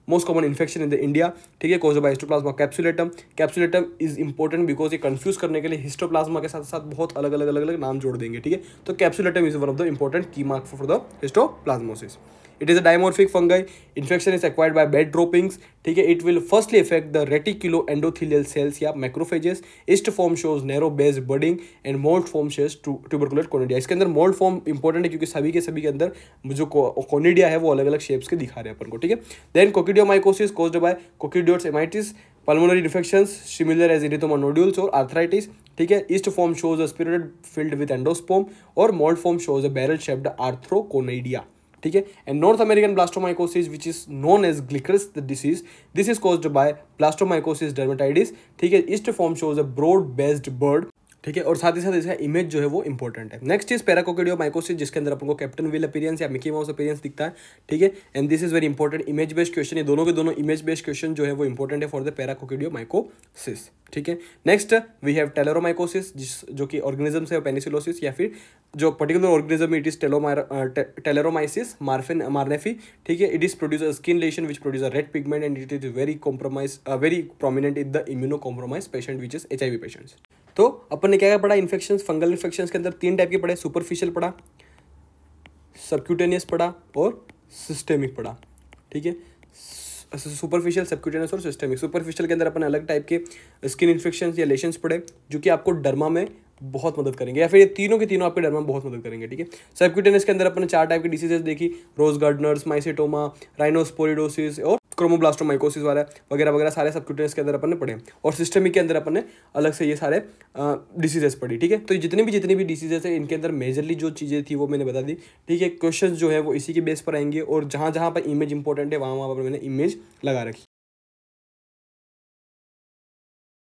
most common infection in the India, ठीक है, caused by histoplasma capsulatum. Capsulatum is important because ये कंफ्यूज करने के लिए हिस्टोप्लाज्मा के साथ साथ बहुत अलग अलग नाम जोड़ देंगे, ठीक है। तो capsulatum is one of the important key mark for the histoplasmosis. It is a dimorphic fungi. Infection is acquired by bed droppings. ठीक है, it will firstly affect the reticuloendothelial cells या macrophages. Ist form shows narrow base budding and mold form shows tuberculate conidia. इसके अंदर mold form important है क्योंकि सभी के अंदर जो conidia है वो अलग अलग शेप्स के दिखा रहे हैं अपन को, ठीक है। Then coccidiomacosis caused by coccidioids amitis, pulmonary infections similar as erythema nodules or arthritis, ठीक है। Yeast form shows a spirited filled with endospore, और mould form shows a barrel shaped arthroconidia, ठीक है। And North American blastomycosis which is known as ग्लिकरस disease, this is caused by blastomycosis dermatitis, ठीक है। Yeast form shows a broad based bird, ठीक है। और साथ ही साथ इसका इमेज जो है वो इंपॉर्टेंट है। नेक्स्ट इज पैराकोकिडियोमाइकोसिस, जिसके अंदर अपन को कैप्टन व्हील अपीयरेंस या मिकी माउस अपीयरेंस दिखता है, ठीक है। And this is very important image based question, ये दोनों के दोनों इमेज बेस्ड क्वेश्चन जो है वो इंपॉर्टेंट है फॉर द पैराकोकिडियोमाइकोसिस, ठीक है। नेक्स्ट वी हैव टेलेरोमाइकोसिस, जो कि ऑर्गेनिजम्स है पेनिसिलोसिस, या फिर जो particular organism it is Talaromyces marneffei, ठीक है। It is produce a skin lesion which produce a red pigment and it is very prominent in the immuno compromise patient which is HIV patients. तो अपन ने क्या पढ़ा, infection, fungal infection के अंदर 3 type के पढ़े, सुपरफिशियल पढ़ा, सबक्यूटेनियस पढ़ा और सिस्टेमिक पढ़ा, ठीक है। सुपरफिशियल, सबक्यूटेनियस और सिस्टेमिक। सुपरफिशियल के अंदर अपन अलग टाइप के स्किन इन्फेक्शन या लेशंस पढ़े जो कि आपको डर्मा में बहुत मदद करेंगे, या फिर ये तीनों के तीनों आपके डर्मा में बहुत मदद करेंगे, ठीक है। सबक्यूटेनियस के अंदर अपन ने 4 टाइप की डिसीजेस देखी, रोज गार्डनर्स, माइसेटोमा, राइनोस्पोरिडोसिस और क्रोमोब्लास्टोमाइकोसिस वाला वगैरह वगैरह सारे सबक्यूटेनियस के अंदर अपन ने पढ़े। और सिस्टमिक के अंदर अपन ने अलग से ये सारे डिसीजेस पढ़ी, ठीक है। तो जितनी भी डिसीजेस है इनके अंदर मेजरली जो चीज़ें थी वो मैंने बता दी, ठीक है। क्वेश्चन जो है वो इसी के बेस पर आएंगे, और जहाँ पर इमेज इंपॉर्टेंट है वहाँ पर मैंने इमेज लगा रखी।